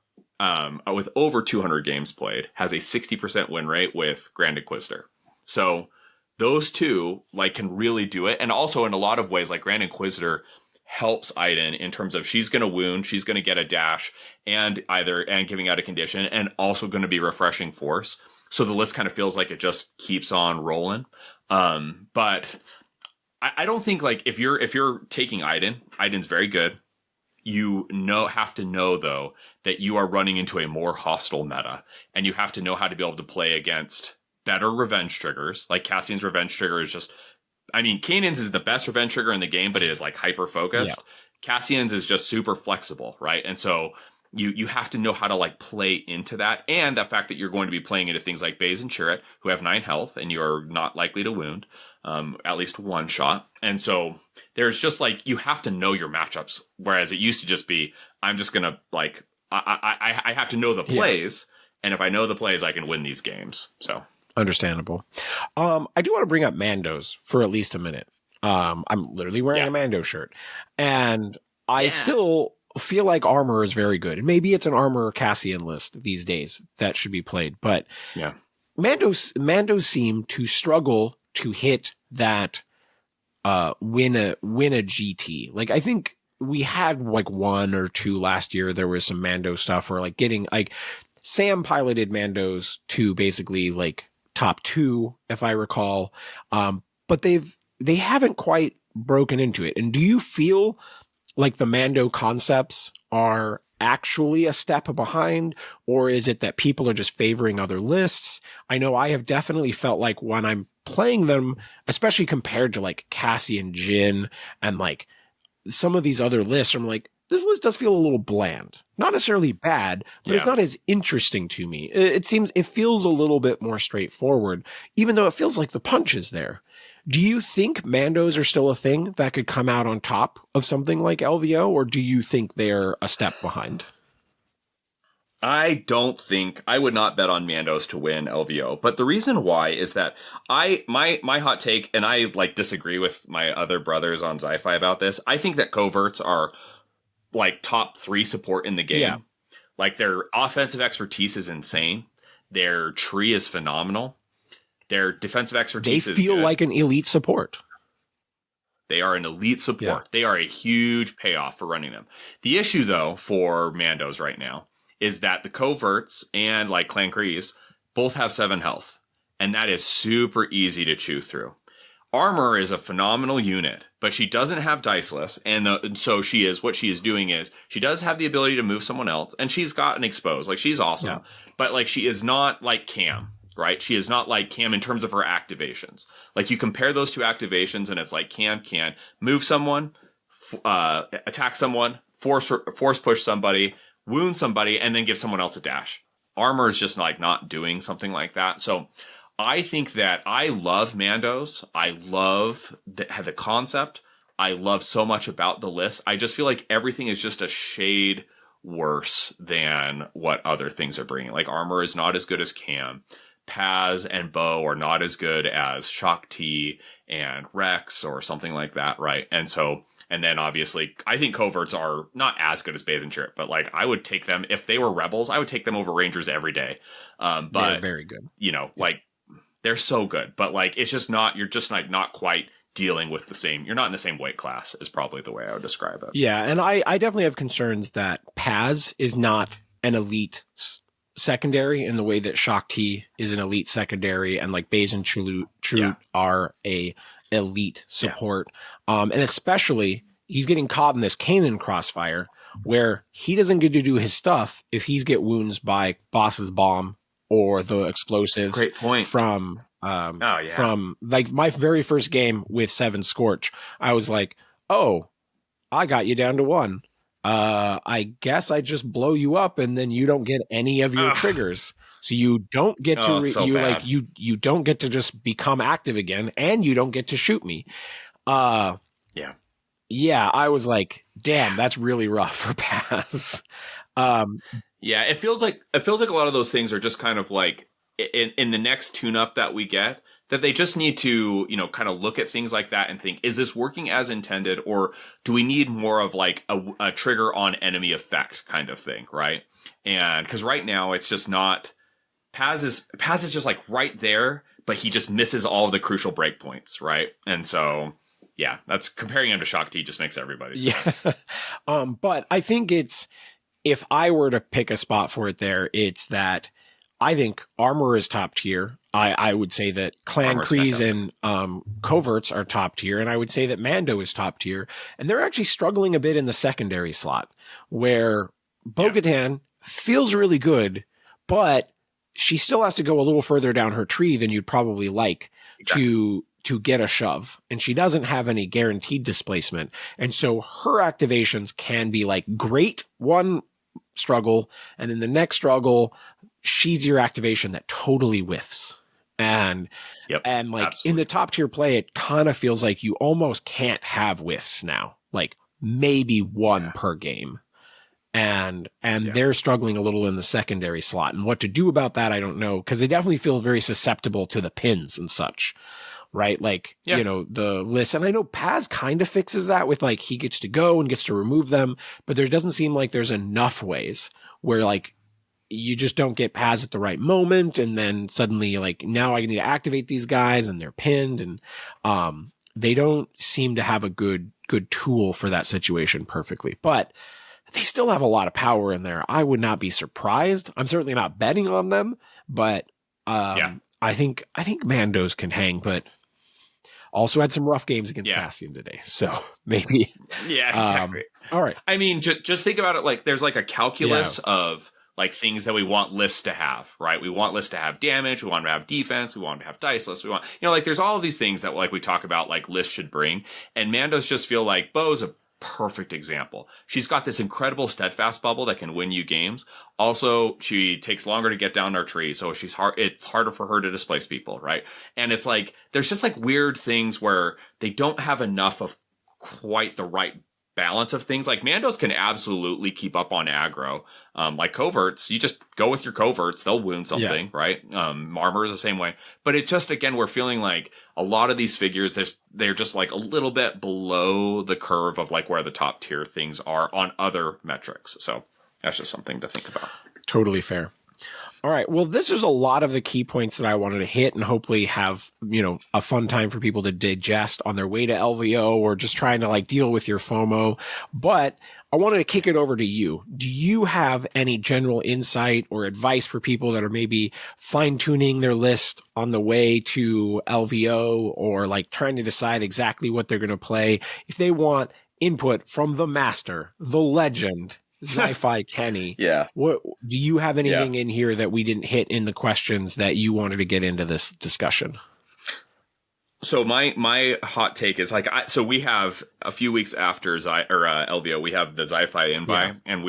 Speaker 2: with over 200 games played, has a 60% win rate with Grand Inquisitor. So those two can really do it. And also in a lot of ways, Grand Inquisitor helps Iden in terms of she's going to wound, she's going to get a dash and giving out a condition, and also going to be refreshing force. So the list kind of feels like it just keeps on rolling. But I don't think if you're taking Iden's very good. You have to know though that you are running into a more hostile meta, and you have to know how to be able to play against better revenge triggers. Like Cassian's revenge trigger is just, Kanan's is the best revenge trigger in the game, but it is hyper focused. Yeah. Cassian's is just super flexible, right? And so you have to know how to like play into that, and the fact that you're going to be playing into things like Baze and Chirrut, who have 9 health, and you are not likely to wound at least one shot. And so there's just like, you have to know your matchups, whereas it used to just be, I'm just gonna like I have to know the plays, and if I know the plays, I can win these games. So
Speaker 1: understandable. I do want to bring up Mandos for at least a minute. I'm literally wearing a Mando shirt, and I still feel like Armor is very good. And maybe it's an Armor Cassian list these days that should be played, but Mandos seem to struggle to hit that win a GT. Like, I think we had like 1 or 2 last year. There was some Mando stuff, or like getting like Sam piloted Mandos to basically like top 2, if I recall. But they haven't quite broken into it. And do you feel like the Mando concepts are actually a step behind, or is it that people are just favoring other lists? I know I have definitely felt like when I'm playing them, especially compared to like Cassian Jin and like some of these other lists, I'm like, this list does feel a little bland. Not necessarily bad, but it's not as interesting to me. It feels a little bit more straightforward, even though it feels like the punch is there. Do you think Mandos are still a thing that could come out on top of something like LVO, or do you think they're a step behind?
Speaker 2: I would not bet on Mandos to win LVO, but the reason why is that my hot take, and I like disagree with my other brothers on Sci-Fi about this. I think that coverts are like top 3 support in the game. Yeah. Like, their offensive expertise is insane. Their tree is phenomenal. Their defensive expertise is good. They feel
Speaker 1: like an elite support.
Speaker 2: They are an elite support. Yeah. They are a huge payoff for running them. The issue, though, for Mandos right now is that the coverts and like Clan Kreese both have 7 health. And that is super easy to chew through. Armor is a phenomenal unit, but she doesn't have diceless, and so what she is doing is she does have the ability to move someone else, and she's got an expose. Like, she's awesome, but like, she is not like Cam, right? She is not like Cam in terms of her activations. Like, you compare those 2 activations, and it's like Cam can move someone, attack someone, force push somebody, wound somebody, and then give someone else a dash. Armor is just like not doing something like that. So I think that I love Mandos. I love the concept. I love so much about the list. I just feel like everything is just a shade worse than what other things are bringing. Like, Armor is not as good as Cam. Paz and Bo are not as good as Shock T and Rex or something like that, right? And then obviously, I think coverts are not as good as Baze and Chirrut, but like, I would take them if they were Rebels. I would take them over Rangers every day. But
Speaker 1: they're very good.
Speaker 2: You know, like, they're so good, but like, it's just not, you're just like not quite dealing with the same, you're not in the same weight class is probably the way I would describe it.
Speaker 1: Yeah. And I definitely have concerns that Paz is not an elite secondary in the way that Shock T is an elite secondary, and like Baze and Chirrut are a elite support. And especially he's getting caught in this Kanan crossfire where he doesn't get to do his stuff if he's get wounds by Boss's bomb or the explosives.
Speaker 2: Great point.
Speaker 1: From like my very first game with 7 Scorch, I was like, oh, I got you down to 1. I guess I just blow you up and then you don't get any of your triggers. So you don't get to you don't get to just become active again, and you don't get to shoot me. Yeah, I was like, damn, that's really rough for Paz.
Speaker 2: Yeah, it feels like a lot of those things are just kind of like in the next tune-up that we get, that they just need to, you know, kind of look at things like that and think, is this working as intended, or do we need more of like a trigger on enemy effect kind of thing, right? And because right now it's just not, Paz is just like right there, but he just misses all of the crucial breakpoints, right? And so yeah, that's, comparing him to Shock T just makes everybody sad.
Speaker 1: Yeah. But I think if I were to pick a spot for it there, it's that I think Armor is top tier. I would say that Clan Kreese and coverts are top tier, and I would say that Mando is top tier. And they're actually struggling a bit in the secondary slot, where Bo-Katan feels really good, but she still has to go a little further down her tree than you'd probably like to get a shove. And she doesn't have any guaranteed displacement. And so her activations can be like great one struggle. And in the next struggle, she's your activation that totally whiffs. And like
Speaker 2: absolutely.
Speaker 1: in the top tier play, it kind of feels like you almost can't have whiffs now, like maybe one per game. And they're struggling a little in the secondary slot. And what to do about that, I don't know, because they definitely feel very susceptible to the pins and such, right? Like, you know, the list. And I know Paz kind of fixes that with like he gets to go and gets to remove them, but there doesn't seem like there's enough ways where like you just don't get Paz at the right moment. And then suddenly like now I need to activate these guys and they're pinned. And they don't seem to have a good tool for that situation perfectly. But they still have a lot of power in there. I would not be surprised. I'm certainly not betting on them, but I think Mandos can hang, but also had some rough games against Cassian today. So maybe.
Speaker 2: Yeah, exactly.
Speaker 1: All right.
Speaker 2: I mean, just think about it like there's like a calculus of like things that we want lists to have, right? We want lists to have damage. We want to have defense. We want to have dice lists. We want, like there's all of these things that like we talk about like lists should bring. And Mandos just feel like Bo's a perfect example. She's got this incredible steadfast bubble that can win you games. Also, she takes longer to get down our tree, so it's harder for her to displace people, right? And it's like there's just like weird things where they don't have enough of quite the right balance of things. Like Mandos can absolutely keep up on aggro. Like coverts, you just go with your coverts, they'll wound something, right? Marmor is the same way. But it just, again, we're feeling like a lot of these figures, they're just like a little bit below the curve of like where the top tier things are on other metrics. So that's just something to think about.
Speaker 1: Totally fair. All right. Well, this is a lot of the key points that I wanted to hit and hopefully have, a fun time for people to digest on their way to LVO or just trying to like deal with your FOMO. But I wanted to kick it over to you. Do you have any general insight or advice for people that are maybe fine tuning their list on the way to LVO or like trying to decide exactly what they're going to play? If they want input from the master, the legend, Sci-Fi Kenny. What do you have anything in here that we didn't hit in the questions that you wanted to get into this discussion?
Speaker 2: So my hot take is like, so we have a few weeks after LVO, we have the Sci-Fi Invite, and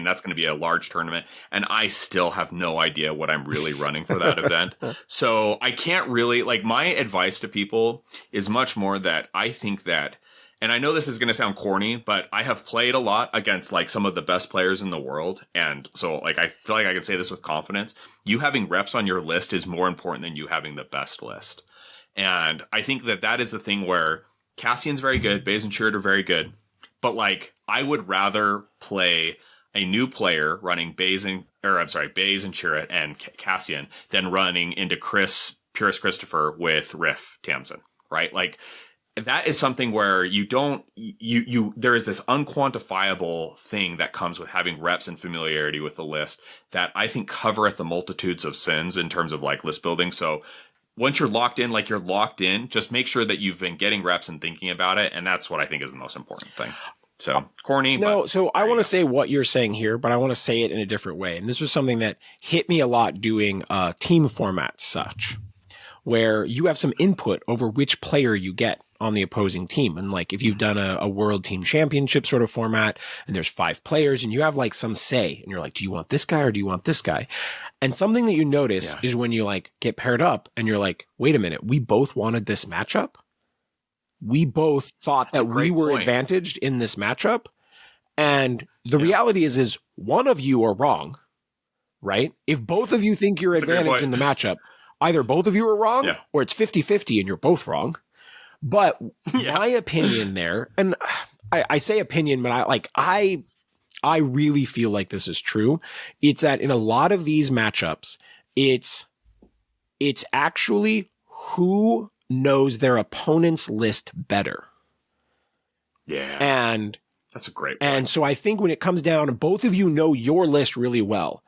Speaker 2: that's going to be a large tournament, and I still have no idea what I'm really running for that event. So I can't really, like, my advice to people is much more that I think that, and I know this is going to sound corny, but I have played a lot against like some of the best players in the world. And so like, I feel like I can say this with confidence. You having reps on your list is more important than you having the best list. And I think that is the thing where Cassian's very good. Baze and Chirrut are very good. But like, I would rather play a new player running Baze and Chirrut and Cassian than running into Purist Christopher with Riff Tamsin, right? Like, that is something where there is this unquantifiable thing that comes with having reps and familiarity with the list that I think covereth the multitudes of sins in terms of like list building. So once you're locked in, just make sure that you've been getting reps and thinking about it. And that's what I think is the most important thing. So corny.
Speaker 1: No, so I want to say what you're saying here, but I want to say it in a different way. And this was something that hit me a lot doing team format such, where you have some input over which player you get on the opposing team. And like, if you've done a world team championship sort of format and there's 5 players and you have like some say and you're like, do you want this guy or do you want this guy? And something that you notice is when you like get paired up and you're like, wait a minute, we both wanted this matchup. We both thought that we were advantaged in this matchup. And the reality is one of you are wrong, right? If both of you think you're advantaged in the matchup, either both of you are wrong or it's 50-50 and you're both wrong. But my opinion there, and I say opinion, but I really feel like this is true. It's that in a lot of these matchups, it's actually who knows their opponent's list better.
Speaker 2: Yeah.
Speaker 1: And
Speaker 2: that's a great point.
Speaker 1: And so I think when it comes down to both of you know your list really well.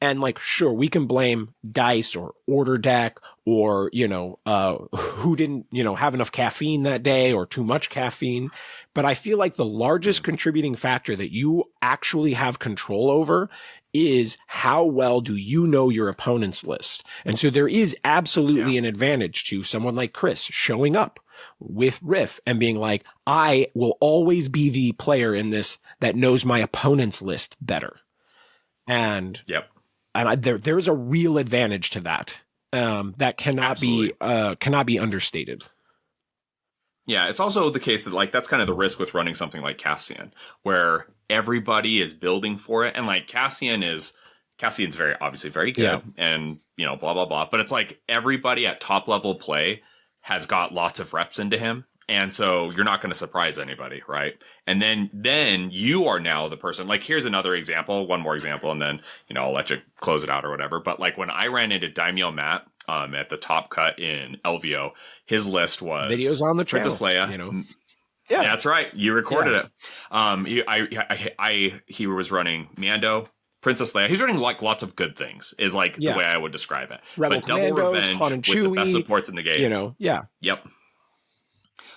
Speaker 1: And like, sure, we can blame dice or order deck or, who didn't, have enough caffeine that day or too much caffeine. But I feel like the largest contributing factor that you actually have control over is how well do you know your opponent's list. And so there is absolutely an advantage to someone like Chris showing up with Riff and being like, I will always be the player in this that knows my opponent's list better. And
Speaker 2: Yep.
Speaker 1: and there's a real advantage to that. That cannot be understated.
Speaker 2: Yeah, it's also the case that like that's kind of the risk with running something like Cassian, where everybody is building for it, and like Cassian's very obviously very good, and blah blah blah. But it's like everybody at top level play has got lots of reps into him, and so you're not going to surprise anybody, right? And then you are now the person. Like here's another example, one more example, and then I'll let you close it out or whatever. But like when I ran into Daimyo Matt at the top cut in LVO, his list was
Speaker 1: videos on the channel,
Speaker 2: Princess Leia.
Speaker 1: Yeah,
Speaker 2: that's right. You recorded it. He was running Mando, Princess Leia. He's running like lots of good things. Is like the way I would describe it.
Speaker 1: Rebel
Speaker 2: but Double Revenge with
Speaker 1: Chewie,
Speaker 2: the best supports in the game. Yep.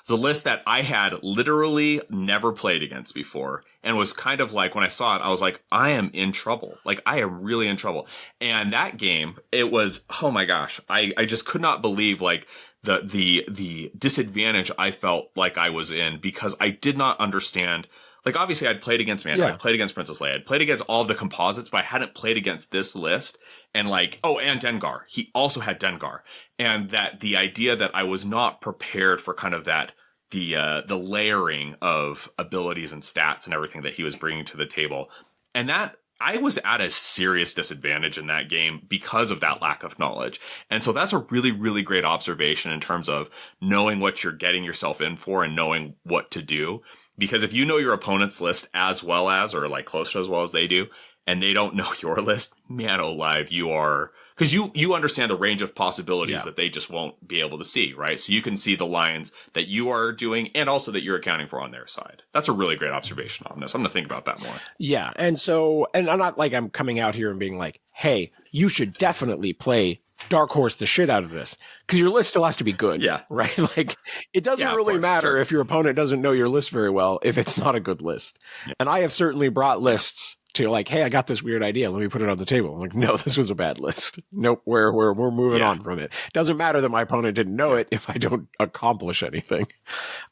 Speaker 2: It's a list that I had literally never played against before, and was kind of like when I saw it, I was like, I am in trouble. Like I am really in trouble. And that game, it was, oh my gosh, I just could not believe like the disadvantage I felt like I was in, because I did not understand. Like obviously I'd played against Mando, I'd played against Princess Leia, I'd played against all of the composites, but I hadn't played against this list. And like, and Dengar. He also had Dengar. And that the idea that I was not prepared for kind of that, the layering of abilities and stats and everything that he was bringing to the table. And that I was at a serious disadvantage in that game because of that lack of knowledge. And so that's a really, really great observation in terms of knowing what you're getting yourself in for and knowing what to do. Because if you know your opponent's list as well as, or like close to as well as they do, and they don't know your list, man alive, you are, because you understand the range of possibilities that they just won't be able to see, right? So you can see the lines that you are doing and also that you're accounting for on their side. That's a really great observation on this. I'm going to think about that more.
Speaker 1: Yeah. And so, and I'm not like I'm coming out here and being like, hey, you should definitely play Dark Horse the shit out of this, because your list still has to be good.
Speaker 2: Yeah.
Speaker 1: Right. Like it doesn't really matter if your opponent doesn't know your list very well, if it's not a good list. Yeah. And I have certainly brought lists to like, hey, I got this weird idea. Let me put it on the table. I'm like, no, this was a bad list. Nope. We're moving on from it. Doesn't matter that my opponent didn't know it if I don't accomplish anything.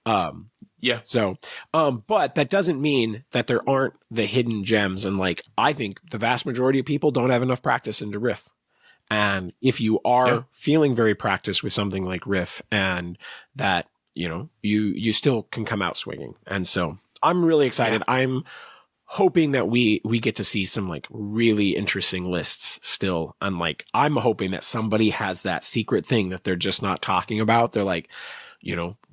Speaker 1: So, but that doesn't mean that there aren't the hidden gems. And like, I think the vast majority of people don't have enough practice into Riff. And if you are feeling very practiced with something like Riff, and that, you still can come out swinging. And so I'm really excited. I'm hoping that we get to see some like really interesting lists still. And like, I'm hoping that somebody has that secret thing that they're just not talking about. They're like,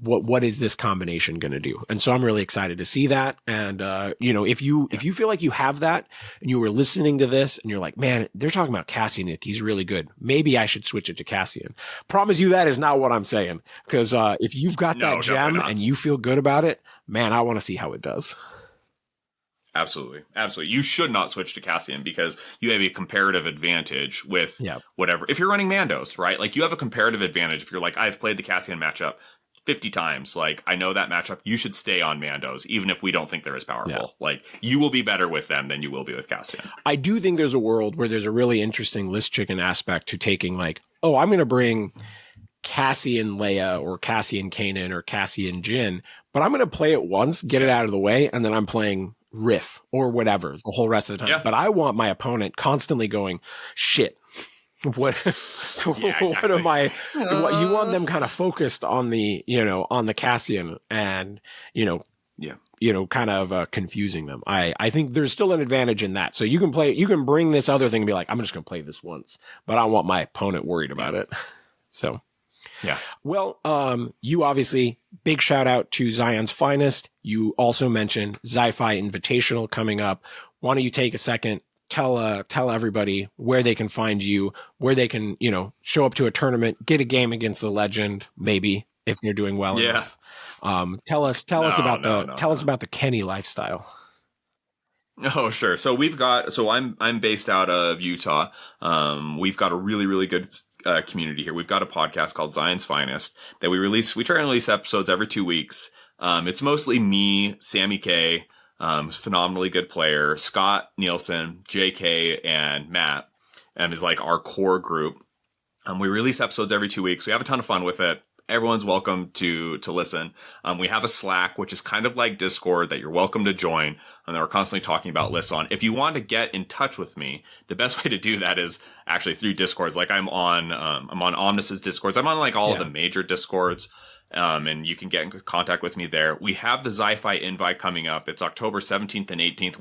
Speaker 1: what is this combination going to do? And so I'm really excited to see that. And, if you feel like you have that and you were listening to this and you're like, man, they're talking about Cassian, he's really good. Maybe I should switch it to Cassian. Promise you that is not what I'm saying. Because, if you've got that gem and you feel good about it, man, I want to see how it does.
Speaker 2: Absolutely. Absolutely. You should not switch to Cassian because you have a comparative advantage with whatever. If you're running Mandos, right? Like you have a comparative advantage. If you're like, I've played the Cassian matchup 50 times. Like I know that matchup. You should stay on Mandos, even if we don't think they're as powerful. Yeah. Like you will be better with them than you will be with Cassian. I
Speaker 1: do think there's a world where there's a really interesting list chicken aspect to taking like, oh, I'm going to bring Cassian Leia or Cassian Kanan or Cassian Jin, but I'm going to play it once, get it out of the way, and then I'm playing Riff or whatever the whole rest of the time. Yeah. But I want my opponent constantly going, shit, what am I, you want them kind of focused on the, on the Cassian and, kind of confusing them. I think there's still an advantage in that. So you can bring this other thing and be like, I'm just going to play this once, but I don't want my opponent worried about it. So.
Speaker 2: Yeah.
Speaker 1: Well, you obviously, big shout out to Zion's Finest. You also mentioned Zi-Fi Invitational coming up. Why don't you take a second, tell everybody where they can find you, where they can, show up to a tournament, get a game against the legend, maybe if they're doing well enough. Tell us about the Kenny lifestyle.
Speaker 2: Oh, sure. So I'm based out of Utah. We've got a really, really good community here. We've got a podcast called Zion's Finest that we release. We try and release episodes every 2 weeks. It's mostly me, Sammy K, phenomenally good player, Scott Nielsen, JK, and Matt, is like our core group. We release episodes every 2 weeks. We have a ton of fun with it. everyone's welcome to listen. We have a Slack, which is kind of like Discord, that you're welcome to join, and we're constantly talking about lists on. If you want to get in touch with me, the best way to do that is actually through Discords. Like I'm on Omnis's Discords. I'm on like all of the major Discords. And you can get in contact with me there. We have the Sci-Fi Invite coming up. It's October 17th and 18th.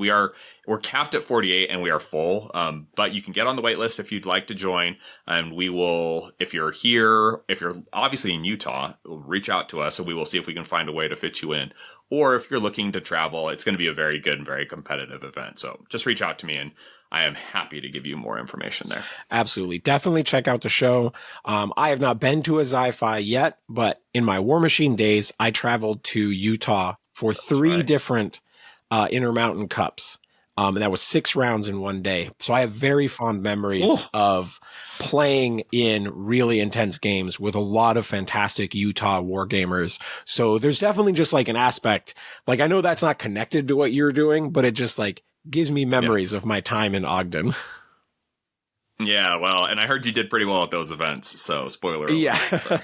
Speaker 2: We're capped at 48 and we are full. But you can get on the wait list if you'd like to join. And we will, if you're here, if you're obviously in Utah, reach out to us and we will see if we can find a way to fit you in. Or if you're looking to travel, it's going to be a very good and very competitive event. So just reach out to me and I am happy to give you more information there.
Speaker 1: Absolutely. Definitely check out the show. I have not been to a Sci-Fi yet, but in my War Machine days, I traveled to Utah for three different Intermountain Cups. And that was 6 rounds in one day. So I have very fond memories of playing in really intense games with a lot of fantastic Utah war gamers. So there's definitely just like an aspect, like I know that's not connected to what you're doing, but it just like gives me memories of my time in Ogden.
Speaker 2: Yeah, well, and I heard you did pretty well at those events, so spoiler alert.
Speaker 1: Yeah,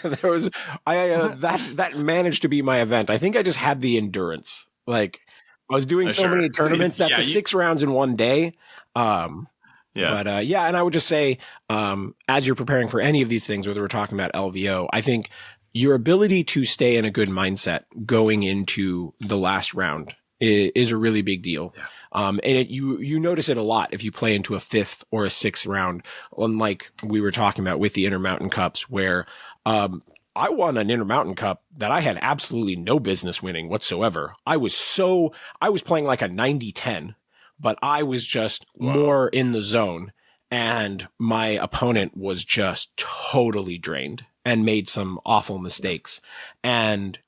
Speaker 1: there was that managed to be my event. I think I just had the endurance. Like I was doing so many tournaments that the 6 rounds in one day. And I would just say, as you're preparing for any of these things, whether we're talking about LVO, I think your ability to stay in a good mindset going into the last round is a really big deal. Yeah. And you notice it a lot if you play into a 5th or a 6th round, unlike we were talking about with the Intermountain Cups, where I won an Intermountain Cup that I had absolutely no business winning whatsoever. I was playing like a 90-10, but I was just more in the zone, and my opponent was just totally drained and made some awful mistakes. And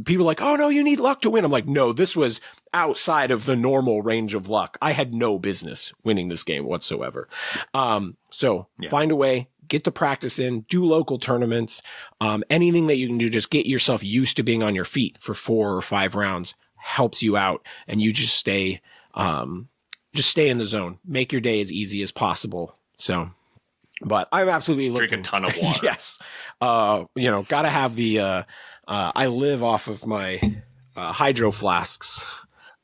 Speaker 1: people are like, oh no, you need luck to win. I'm like, no, this was outside of the normal range of luck. I had no business winning this game whatsoever. Find a way, get the practice in, do local tournaments, anything that you can do, just get yourself used to being on your feet for 4 or 5 rounds helps you out. And you just stay in the zone, make your day as easy as possible. So, but I'm absolutely
Speaker 2: drink a ton of water.
Speaker 1: Yes. Gotta have the, I live off of my hydro flasks.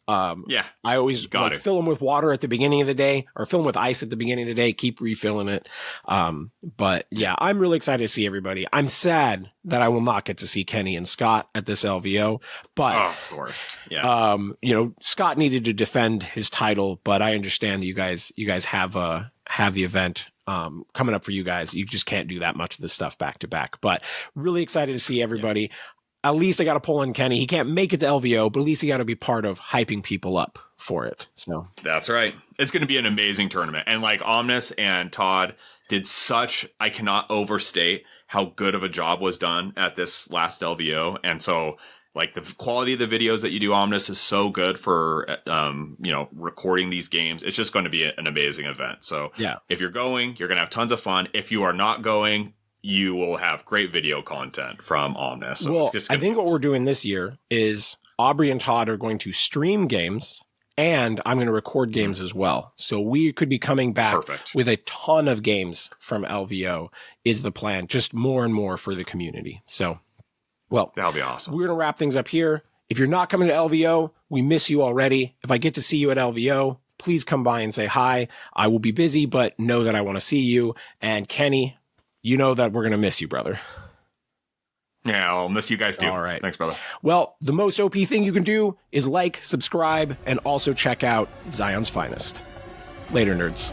Speaker 1: I always fill them with water at the beginning of the day, or fill them with ice at the beginning of the day, keep refilling it. But yeah, I'm really excited to see everybody. I'm sad that I will not get to see Kenny and Scott at this LVO, but
Speaker 2: it's the worst. Yeah.
Speaker 1: Scott needed to defend his title, but I understand that you guys have the event coming up for you guys. You just can't do that much of this stuff back to back, but really excited to see everybody. Yeah. At least I got to pull on Kenny. He can't make it to LVO, but at least he got to be part of hyping people up for it. So
Speaker 2: that's right. It's going to be an amazing tournament. And like Omnis and Todd did I cannot overstate how good of a job was done at this last LVO. And so like the quality of the videos that you do, Omnis, is so good for, recording these games. It's just going to be an amazing event. So if you're going, you're going to have tons of fun. If you are not going, you will have great video content from Omnis. So
Speaker 1: I think what we're doing this year is Aubrey and Todd are going to stream games, and I'm going to record games as well. So we could be coming back with a ton of games from LVO is the plan, just more and more for the community. So,
Speaker 2: that'll be awesome.
Speaker 1: We're going to wrap things up here. If you're not coming to LVO, we miss you already. If I get to see you at LVO, please come by and say hi. I will be busy, but know that I want to see you. And Kenny, you know that we're going to miss you, brother.
Speaker 2: Yeah, I'll miss you guys too.
Speaker 1: All right.
Speaker 2: Thanks, brother.
Speaker 1: Well, the most OP thing you can do is like, subscribe, and also check out Zion's Finest. Later, nerds.